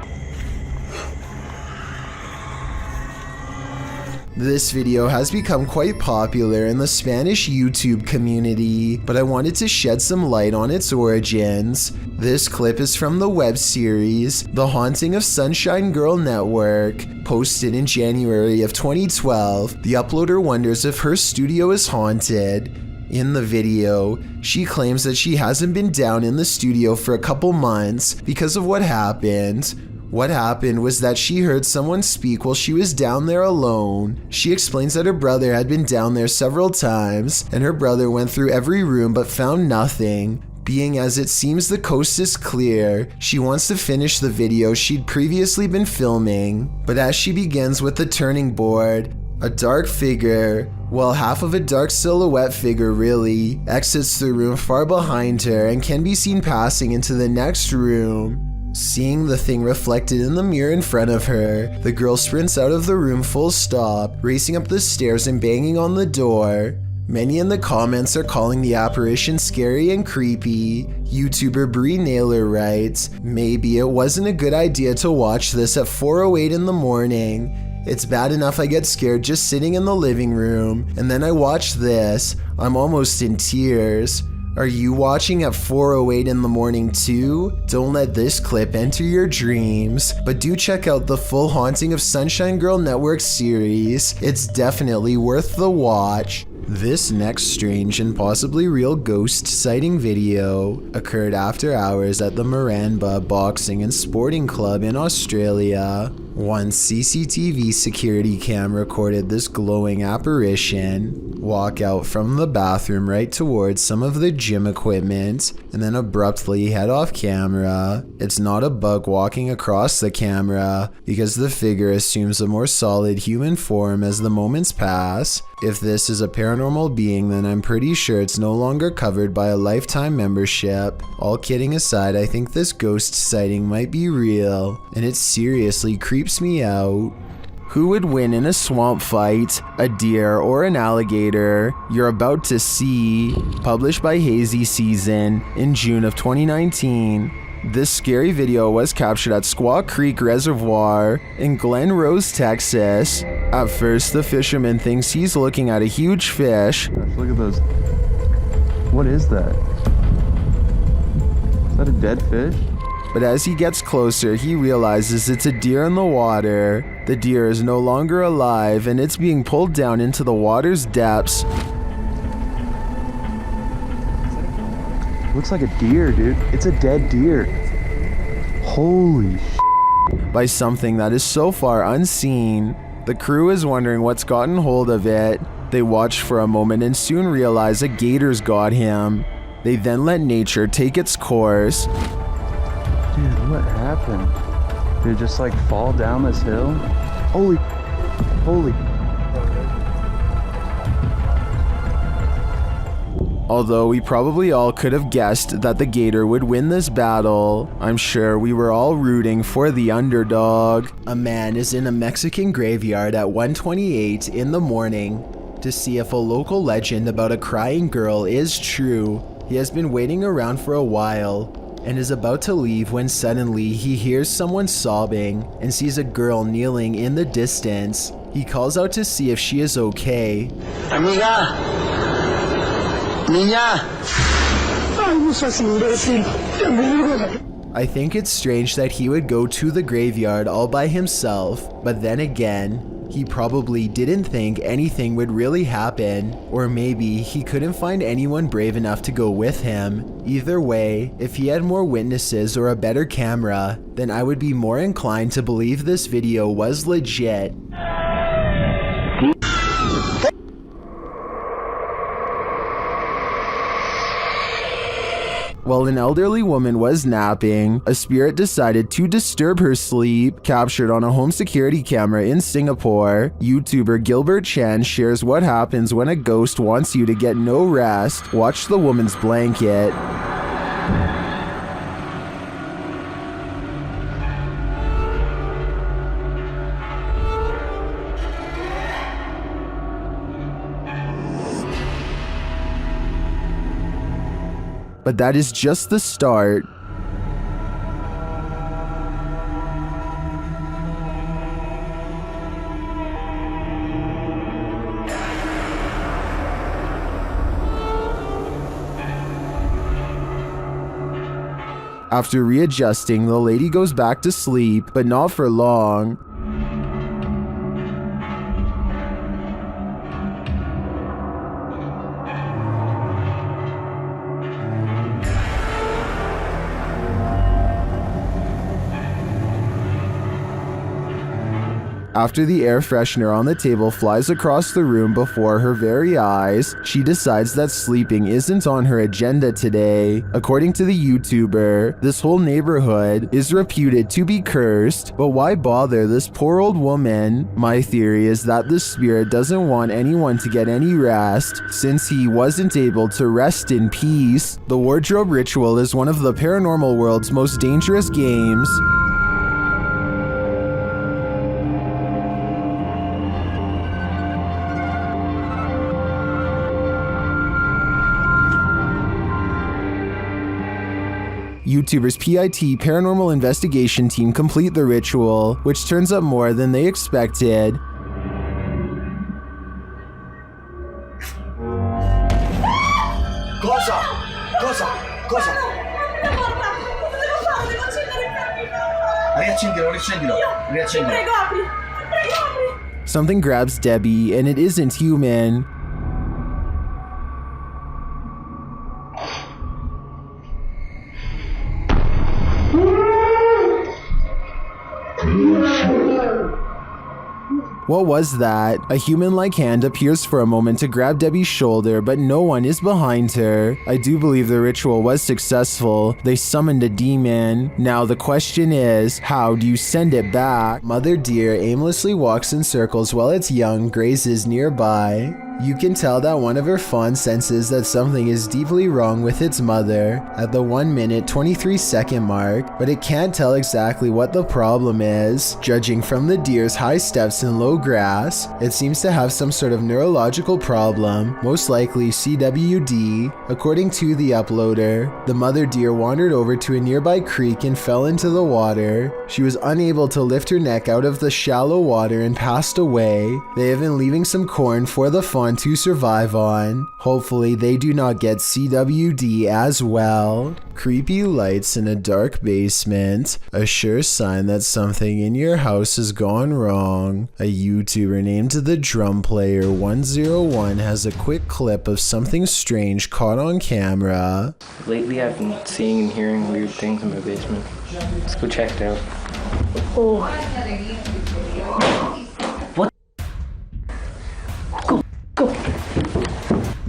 This video has become quite popular in the Spanish YouTube community, but I wanted to shed some light on its origins. This clip is from the web series The Haunting of Sunshine Girl Network, posted in January of 2012. The uploader wonders if her studio is haunted. In the video, she claims that she hasn't been down in the studio for a couple months because of what happened. What happened was that she heard someone speak while she was down there alone. She explains that her brother had been down there several times, and her brother went through every room but found nothing. Being as it seems the coast is clear, she wants to finish the video she'd previously been filming. But as she begins with the turning board, a dark figure, well, half of a dark silhouette figure really, exits the room far behind her and can be seen passing into the next room. Seeing the thing reflected in the mirror in front of her, the girl sprints out of the room full stop, racing up the stairs and banging on the door. Many in the comments are calling the apparition scary and creepy. YouTuber Bree Naylor writes, "Maybe it wasn't a good idea to watch this at 4:08 in the morning. It's bad enough I get scared just sitting in the living room, and then I watch this. I'm almost in tears. Are you watching at 4:08 in the morning too? Don't let this clip enter your dreams, but do check out the full Haunting of Sunshine Girl Network series. It's definitely worth the watch." This next strange and possibly real ghost sighting video occurred after hours at the Maramba Boxing and Sporting Club in Australia. One CCTV security cam recorded this glowing apparition walk out from the bathroom right towards some of the gym equipment and then abruptly head off camera. It's not a bug walking across the camera because the figure assumes a more solid human form as the moments pass. If this is a paranormal being, then I'm pretty sure it's no longer covered by a lifetime membership. All kidding aside, I think this ghost sighting might be real, and it seriously creeps me out. Who would win in a swamp fight, a deer or an alligator? You're about to see. Published by Hazy Season in June of 2019. This scary video was captured at Squaw Creek Reservoir in Glen Rose, Texas. At first, the fisherman thinks he's looking at a huge fish. Look at those. What is that? Is that a dead fish? But as he gets closer, he realizes it's a deer in the water. The deer is no longer alive and it's being pulled down into the water's depths. Looks like a deer, dude. It's a dead deer. Holy shit. By something that is so far unseen. The crew is wondering what's gotten hold of it. They watch for a moment and soon realize a gator's got him. They then let nature take its course. Dude, what happened? Did it just like fall down this hill? Holy. Although we probably all could have guessed that the gator would win this battle, I'm sure we were all rooting for the underdog. A man is in a Mexican graveyard at 1:28 in the morning to see if a local legend about a crying girl is true. He has been waiting around for a while. and is about to leave when suddenly he hears someone sobbing and sees a girl kneeling in the distance. He calls out to see if she is okay. Amiga! Niña! I think it's strange that he would go to the graveyard all by himself, but then again, he probably didn't think anything would really happen, or maybe he couldn't find anyone brave enough to go with him. Either way, if he had more witnesses or a better camera, then I would be more inclined to believe this video was legit. While an elderly woman was napping, a spirit decided to disturb her sleep, captured on a home security camera in Singapore. YouTuber Gilbert Chan shares what happens when a ghost wants you to get no rest. Watch the woman's blanket. But that is just the start. After readjusting, the lady goes back to sleep, but not for long. After the air freshener on the table flies across the room before her very eyes, she decides that sleeping isn't on her agenda today. According to the YouTuber, this whole neighborhood is reputed to be cursed, but why bother this poor old woman? My theory is that the spirit doesn't want anyone to get any rest, since he wasn't able to rest in peace. The wardrobe ritual is one of the paranormal world's most dangerous games. YouTuber's PIT Paranormal Investigation team complete the ritual, which turns up more than they expected. Cosa? Cosa? Cosa? Riaccendilo, riaccendilo, riaccendilo. Something grabs Debbie, and it isn't human. What was that? A human-like hand appears for a moment to grab Debbie's shoulder, but no one is behind her. I do believe the ritual was successful. They summoned a demon. Now the question is, how do you send it back? Mother deer aimlessly walks in circles while its young grazes nearby. You can tell that one of her fawn senses that something is deeply wrong with its mother at the 1 minute 23 second mark, but it can't tell exactly what the problem is. Judging from the deer's high steps in low grass, it seems to have some sort of neurological problem, most likely CWD. According to the uploader, the mother deer wandered over to a nearby creek and fell into the water. She was unable to lift her neck out of the shallow water and passed away. They have been leaving some corn for the fawn to survive on. Hopefully they do not get CWD as well. Creepy lights in a dark basement, a sure sign that something in your house has gone wrong. A YouTuber named the Drum Player 101 has a quick clip of something strange caught on camera. Lately I've been seeing and hearing weird things in my basement. Let's go check it out. Oh.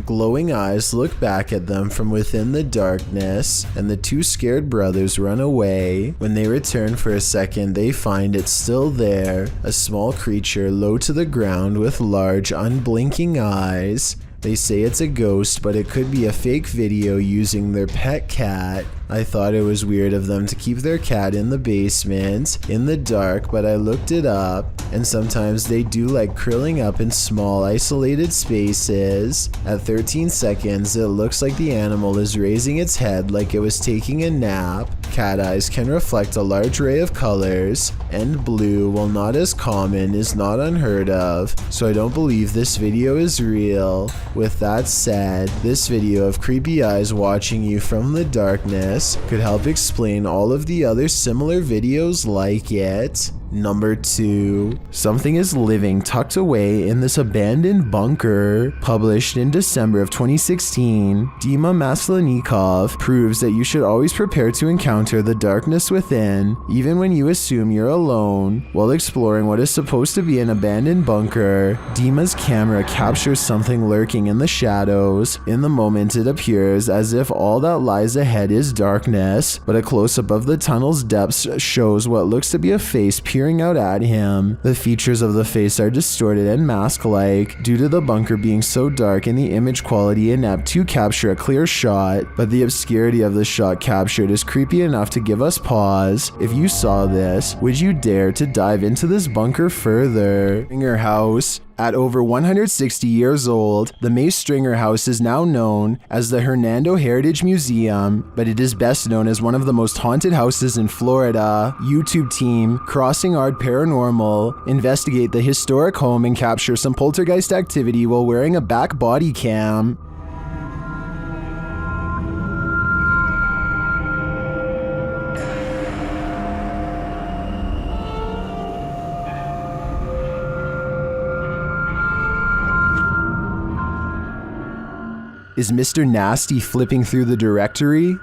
Glowing eyes look back at them from within the darkness, and the two scared brothers run away. When they return for a second, they find it still there, a small creature low to the ground with large, unblinking eyes. They say it's a ghost, but it could be a fake video using their pet cat. I thought it was weird of them to keep their cat in the basement, in the dark, but I looked it up, and sometimes they do like curling up in small isolated spaces. At 13 seconds, it looks like the animal is raising its head like it was taking a nap. Cat eyes can reflect a large array of colors, and blue, while not as common, is not unheard of, so I don't believe this video is real. With that said, this video of creepy eyes watching you from the darkness could help explain all of the other similar videos like it. Number 2. Something is living tucked away in this abandoned bunker. Published in December of 2016, Dima Maslenikov proves that you should always prepare to encounter the darkness within, even when you assume you're alone. While exploring what is supposed to be an abandoned bunker, Dima's camera captures something lurking in the shadows. In the moment, it appears as if all that lies ahead is darkness, but a close-up of the tunnel's depths shows what looks to be a face peering out at him. The features of the face are distorted and mask-like due to the bunker being so dark and the image quality inept to capture a clear shot, but the obscurity of the shot captured is creepy enough to give us pause. If you saw this, would you dare to dive into this bunker further? Stringer House. At over 160 years old, the May Stringer House is now known as the Hernando Heritage Museum, but it is best known as one of the most haunted houses in Florida. YouTube team Crossing Art Paranormal investigate the historic home and capture some poltergeist activity while wearing a back body cam. Is Mr. Nasty flipping through the directory?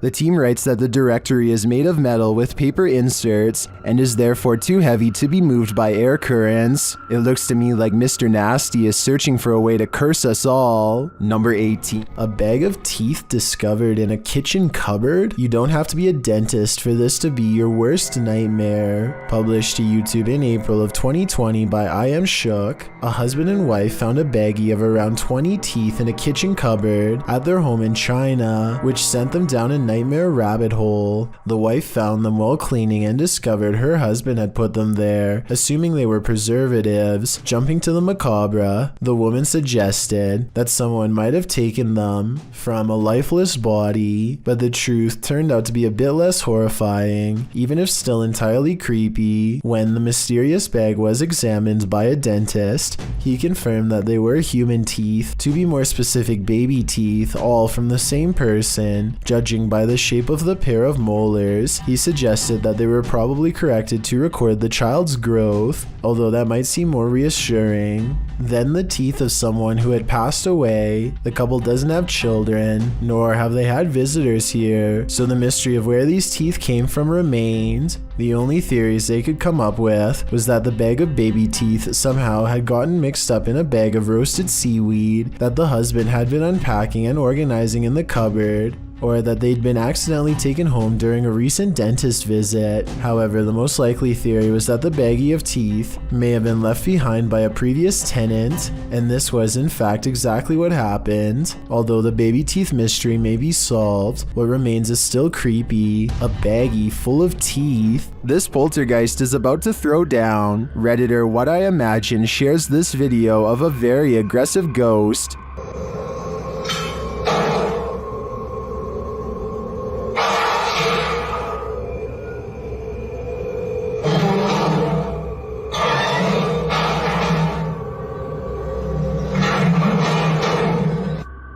The team writes that the directory is made of metal with paper inserts and is therefore too heavy to be moved by air currents. It looks to me like Mr. Nasty is searching for a way to curse us all. Number 18. A bag of teeth discovered in a kitchen cupboard? You don't have to be a dentist for this to be your worst nightmare. Published to YouTube in April of 2020 by I Am Shook. A husband and wife found a baggie of around 20 teeth in a kitchen cupboard at their home in China, which sent them down a nightmare rabbit hole. The wife found them while cleaning and discovered her husband had put them there, assuming they were preservatives. Jumping to the macabre, the woman suggested that someone might have taken them from a lifeless body, but the truth turned out to be a bit less horrifying, even if still entirely creepy. When the mysterious bag was examined by a dentist, he confirmed that they were human teeth, to be more specific baby teeth, all from the same person. Judging by the shape of the pair of molars, he suggested that they were probably corrected to record the child's growth, although that might seem more reassuring. Then the teeth of someone who had passed away. The couple doesn't have children, nor have they had visitors here, so the mystery of where these teeth came from remained. The only theories they could come up with was that the bag of baby teeth somehow had gotten mixed up in a bag of roasted seaweed that the husband had been unpacking and organizing in the cupboard, or that they'd been accidentally taken home during a recent dentist visit. However, the most likely theory was that the baggie of teeth may have been left behind by a previous tenant, and this was in fact exactly what happened. Although the baby teeth mystery may be solved, what remains is still creepy. A baggie full of teeth. This poltergeist is about to throw down. Redditor What I Imagine shares this video of a very aggressive ghost.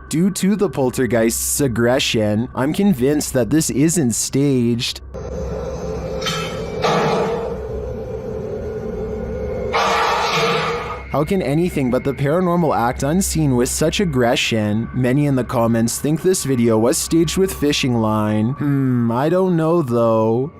Due to the poltergeist's aggression, I'm convinced that this isn't staged. How can anything but the paranormal act unseen with such aggression? Many in the comments think this video was staged with fishing line. I don't know though.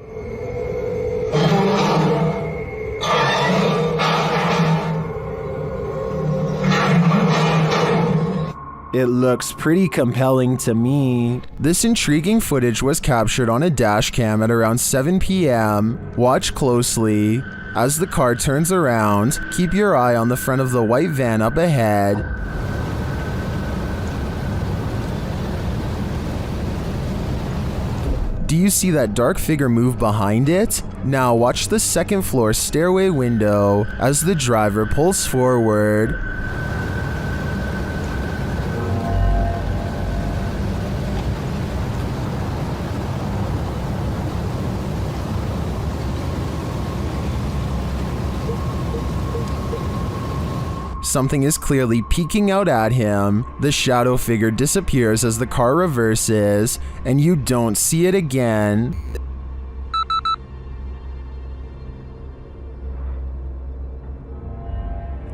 It looks pretty compelling to me. This intriguing footage was captured on a dash cam at around 7 p.m. Watch closely. As the car turns around, keep your eye on the front of the white van up ahead. Do you see that dark figure move behind it? Now watch the second floor stairway window as the driver pulls forward. Something is clearly peeking out at him. The shadow figure disappears as the car reverses, and you don't see it again.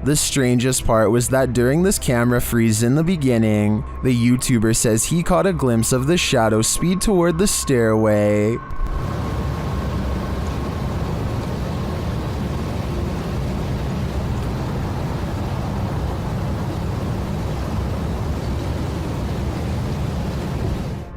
The strangest part was that during this camera freeze in the beginning, the YouTuber says he caught a glimpse of the shadow speed toward the stairway.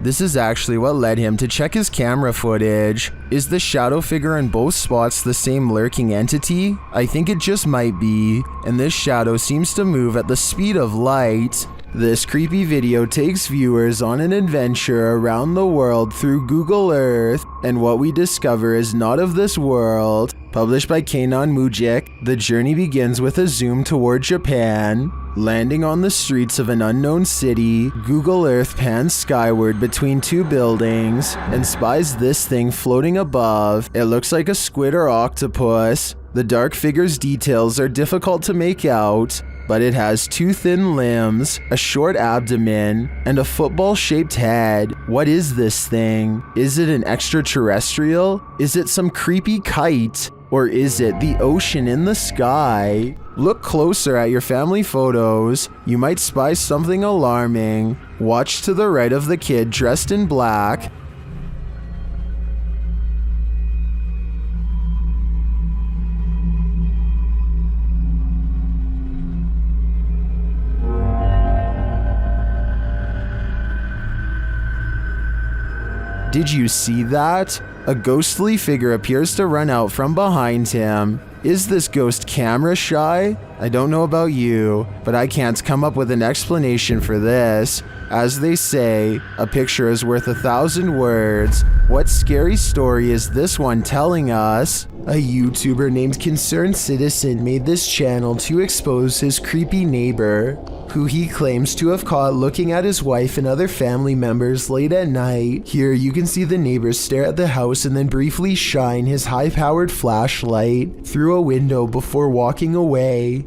This is actually what led him to check his camera footage. Is the shadow figure in both spots the same lurking entity? I think it just might be, and this shadow seems to move at the speed of light. This creepy video takes viewers on an adventure around the world through Google Earth, and what we discover is not of this world. Published by Kanon Mujik, the journey begins with a zoom toward Japan. Landing on the streets of an unknown city, Google Earth pans skyward between two buildings and spies this thing floating above. It looks like a squid or octopus. The dark figure's details are difficult to make out, but it has two thin limbs, a short abdomen, and a football-shaped head. What is this thing? Is it an extraterrestrial? Is it some creepy kite? Or is it the ocean in the sky? Look closer at your family photos. You might spy something alarming. Watch to the right of the kid dressed in black. Did you see that? A ghostly figure appears to run out from behind him. Is this ghost camera shy? I don't know about you, but I can't come up with an explanation for this. As they say, a picture is worth 1,000 words. What scary story is this one telling us? A YouTuber named Concerned Citizen made this channel to expose his creepy neighbor, who he claims to have caught looking at his wife and other family members late at night. Here you can see the neighbor stare at the house and then briefly shine his high-powered flashlight through a window before walking away.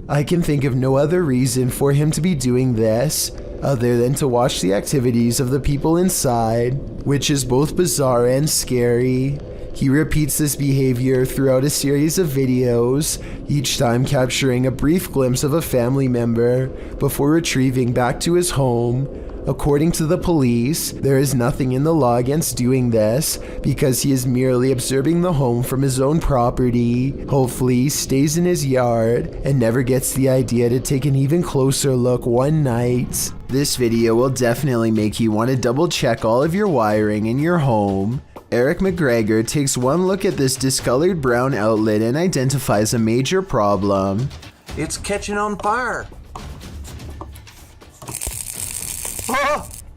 I can think of no other reason for him to be doing this other than to watch the activities of the people inside, which is both bizarre and scary. He repeats this behavior throughout a series of videos, each time capturing a brief glimpse of a family member before retrieving back to his home. According to the police, there is nothing in the law against doing this because he is merely observing the home from his own property. Hopefully he stays in his yard and never gets the idea to take an even closer look one night. This video will definitely make you want to double check all of your wiring in your home. Eric McGregor takes one look at this discolored brown outlet and identifies a major problem. It's catching on fire.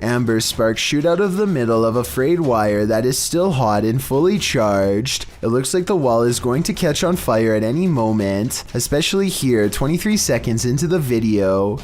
Amber sparks shoot out of the middle of a frayed wire that is still hot and fully charged. It looks like the wall is going to catch on fire at any moment, especially here 23 seconds into the video.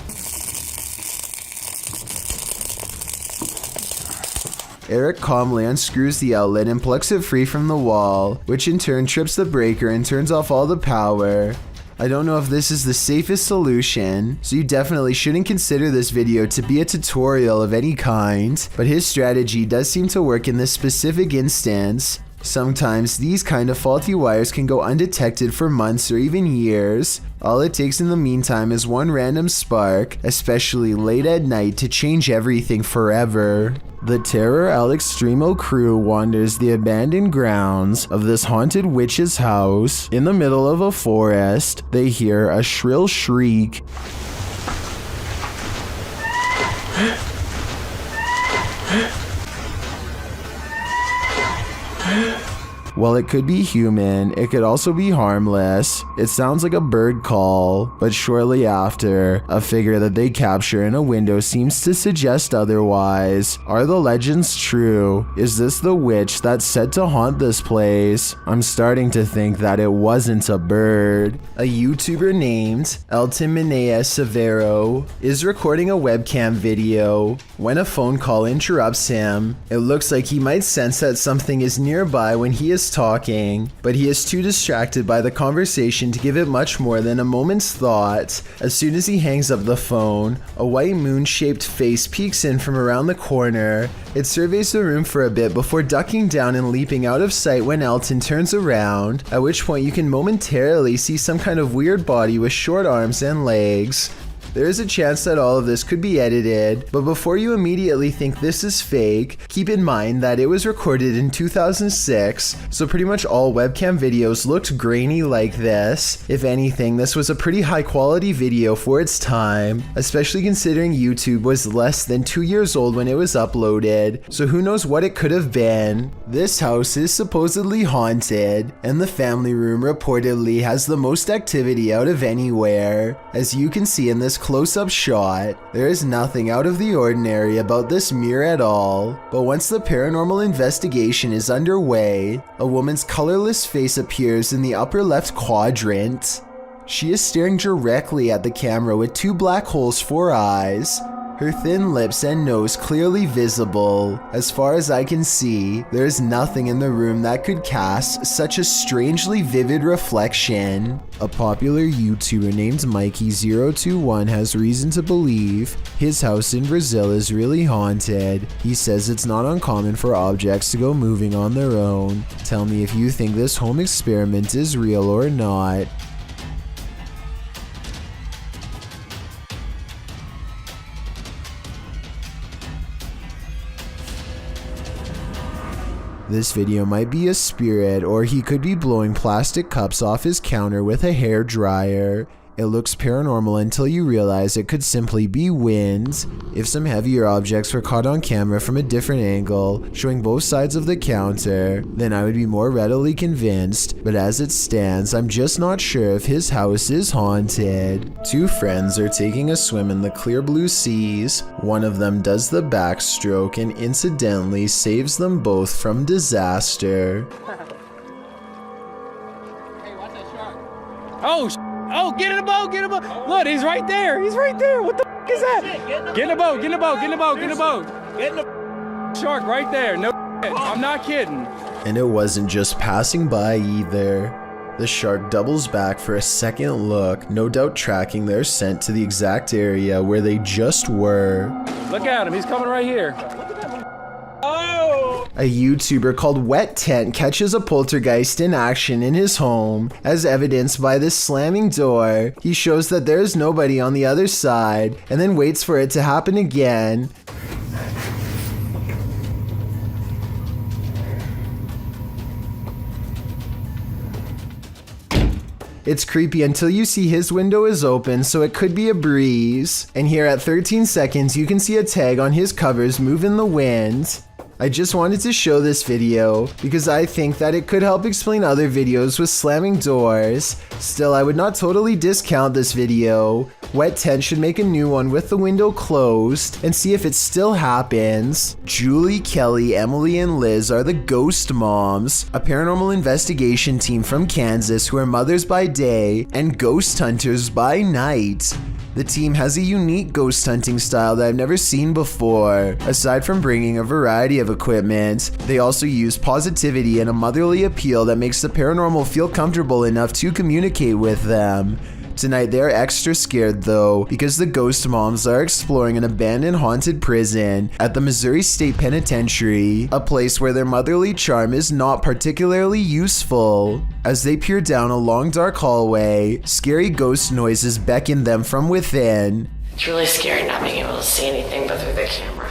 Eric calmly unscrews the outlet and plucks it free from the wall, which in turn trips the breaker and turns off all the power. I don't know if this is the safest solution, so you definitely shouldn't consider this video to be a tutorial of any kind, but his strategy does seem to work in this specific instance. Sometimes these kind of faulty wires can go undetected for months or even years. All it takes in the meantime is one random spark, especially late at night, to change everything forever. The Terror Al Extremo crew wanders the abandoned grounds of this haunted witch's house. In the middle of a forest, they hear a shrill shriek. While it could be human, it could also be harmless. It sounds like a bird call, but shortly after, a figure that they capture in a window seems to suggest otherwise. Are the legends true? Is this the witch that's said to haunt this place? I'm starting to think that it wasn't a bird. A YouTuber named Elton Minea Severo is recording a webcam video. When a phone call interrupts him, it looks like he might sense that something is nearby when he is talking, but he is too distracted by the conversation to give it much more than a moment's thought. As soon as he hangs up the phone, a white moon-shaped face peeks in from around the corner. It surveys the room for a bit before ducking down and leaping out of sight when Elton turns around, at which point you can momentarily see some kind of weird body with short arms and legs. There is a chance that all of this could be edited, but before you immediately think this is fake, keep in mind that it was recorded in 2006, so pretty much all webcam videos looked grainy like this. If anything, this was a pretty high quality video for its time, especially considering YouTube was less than 2 years old when it was uploaded, so who knows what it could have been. This house is supposedly haunted, and the family room reportedly has the most activity out of anywhere. As you can see in this close-up shot, there is nothing out of the ordinary about this mirror at all, but once the paranormal investigation is underway, a woman's colorless face appears in the upper left quadrant. She is staring directly at the camera with 2 black holes for eyes. Her thin lips and nose clearly visible. As far as I can see, there is nothing in the room that could cast such a strangely vivid reflection. A popular YouTuber named Mikey021 has reason to believe his house in Brazil is really haunted. He says it's not uncommon for objects to go moving on their own. Tell me if you think this home experiment is real or not. This video might be a spirit, or he could be blowing plastic cups off his counter with a hair dryer. It looks paranormal until you realize it could simply be wind. If some heavier objects were caught on camera from a different angle, showing both sides of the counter, then I would be more readily convinced, but as it stands, I'm just not sure if his house is haunted. 2 friends are taking a swim in the clear blue seas. One of them does the backstroke and incidentally saves them both from disaster. Oh, get in the boat, get in the boat. Look, he's right there. He's right there. What the f is that? Get in the boat, get in the boat, get in the boat, get in the boat. Get in the shark right there. No shit. I'm not kidding. And it wasn't just passing by either. The shark doubles back for a second look, no doubt tracking their scent to the exact area where they just were. Look at him, he's coming right here. A YouTuber called Wet Tent catches a poltergeist in action in his home. As evidenced by this slamming door, he shows that there is nobody on the other side, and then waits for it to happen again. It's creepy until you see his window is open, so it could be a breeze. And here at 13 seconds, you can see a tag on his covers move in the wind. I just wanted to show this video because I think that it could help explain other videos with slamming doors. Still, I would not totally discount this video. Wet Tent should make a new one with the window closed and see if it still happens. Julie, Kelly, Emily, and Liz are the Ghost Moms, a paranormal investigation team from Kansas who are mothers by day and ghost hunters by night. The team has a unique ghost hunting style that I've never seen before. Aside from bringing a variety of equipment, they also use positivity and a motherly appeal that makes the paranormal feel comfortable enough to communicate with them. Tonight they are extra scared though, because the Ghost Moms are exploring an abandoned haunted prison at the Missouri State Penitentiary, a place where their motherly charm is not particularly useful. As they peer down a long dark hallway, scary ghost noises beckon them from within. It's really scary not being able to see anything but through the camera.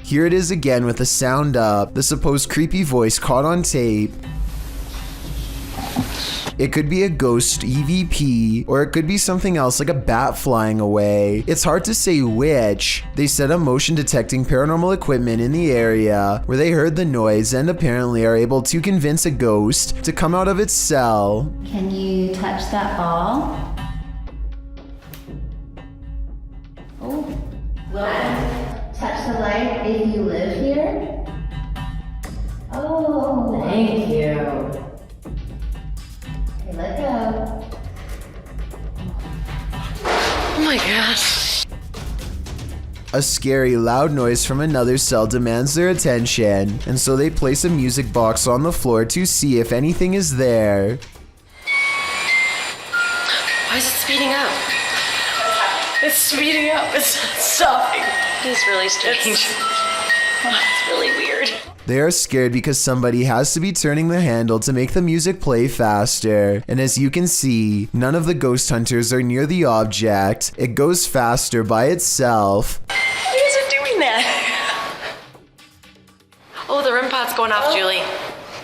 Here it is again with the sound up, the supposed creepy voice caught on tape. It could be a ghost EVP, or it could be something else like a bat flying away. It's hard to say which. They set up motion detecting paranormal equipment in the area where they heard the noise and apparently are able to convince a ghost to come out of its cell. Can you touch that ball? Oh, well, touch the light if you live here. Oh, thank you. Okay, let go. Oh my gosh. A scary, loud noise from another cell demands their attention, and so they place a music box on the floor to see if anything is there. Why is it speeding up? It's speeding up. It's not stopping. It's really strange. It's really weird. They are scared because somebody has to be turning the handle to make the music play faster. And as you can see, none of the ghost hunters are near the object. It goes faster by itself. Why is it doing that? Oh, the REM pod's going off, Julie.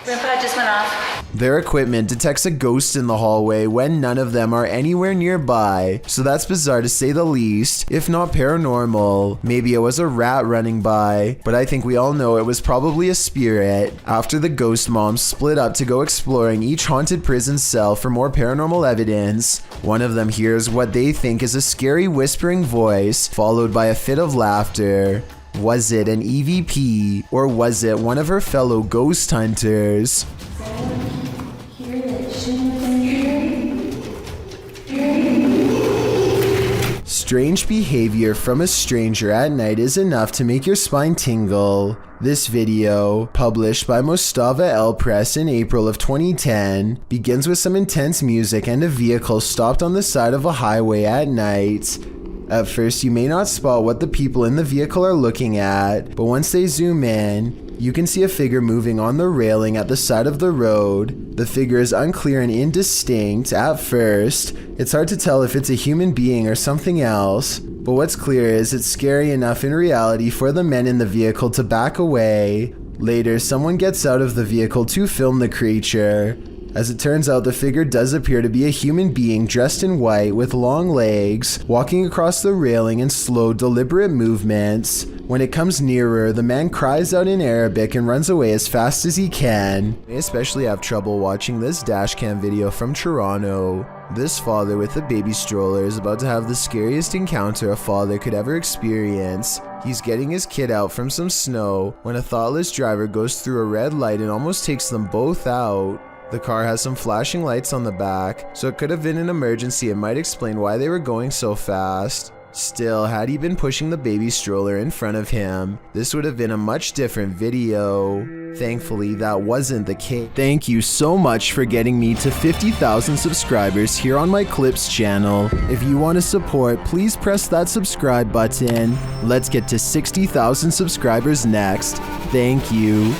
REM pod just went off. Their equipment detects a ghost in the hallway when none of them are anywhere nearby, so that's bizarre to say the least, if not paranormal. Maybe it was a rat running by, but I think we all know it was probably a spirit. After the ghost moms split up to go exploring each haunted prison cell for more paranormal evidence, one of them hears what they think is a scary whispering voice, followed by a fit of laughter. Was it an EVP, or was it one of her fellow ghost hunters? Strange behavior from a stranger at night is enough to make your spine tingle. This video, published by Mostava El Press in April of 2010, begins with some intense music and a vehicle stopped on the side of a highway at night. At first, you may not spot what the people in the vehicle are looking at, but once they zoom in, you can see a figure moving on the railing at the side of the road. The figure is unclear and indistinct at first. It's hard to tell if it's a human being or something else, but what's clear is it's scary enough in reality for the men in the vehicle to back away. Later, someone gets out of the vehicle to film the creature. As it turns out, the figure does appear to be a human being dressed in white with long legs, walking across the railing in slow, deliberate movements. When it comes nearer, the man cries out in Arabic and runs away as fast as he can. I especially have trouble watching this dashcam video from Toronto. This father with a baby stroller is about to have the scariest encounter a father could ever experience. He's getting his kid out from some snow when a thoughtless driver goes through a red light and almost takes them both out. The car has some flashing lights on the back, so it could have been an emergency and might explain why they were going so fast. Still, had he been pushing the baby stroller in front of him, this would have been a much different video. Thankfully, that wasn't the case. Thank you so much for getting me to 50,000 subscribers here on my Clips channel. If you want to support, please press that subscribe button. Let's get to 60,000 subscribers next. Thank you.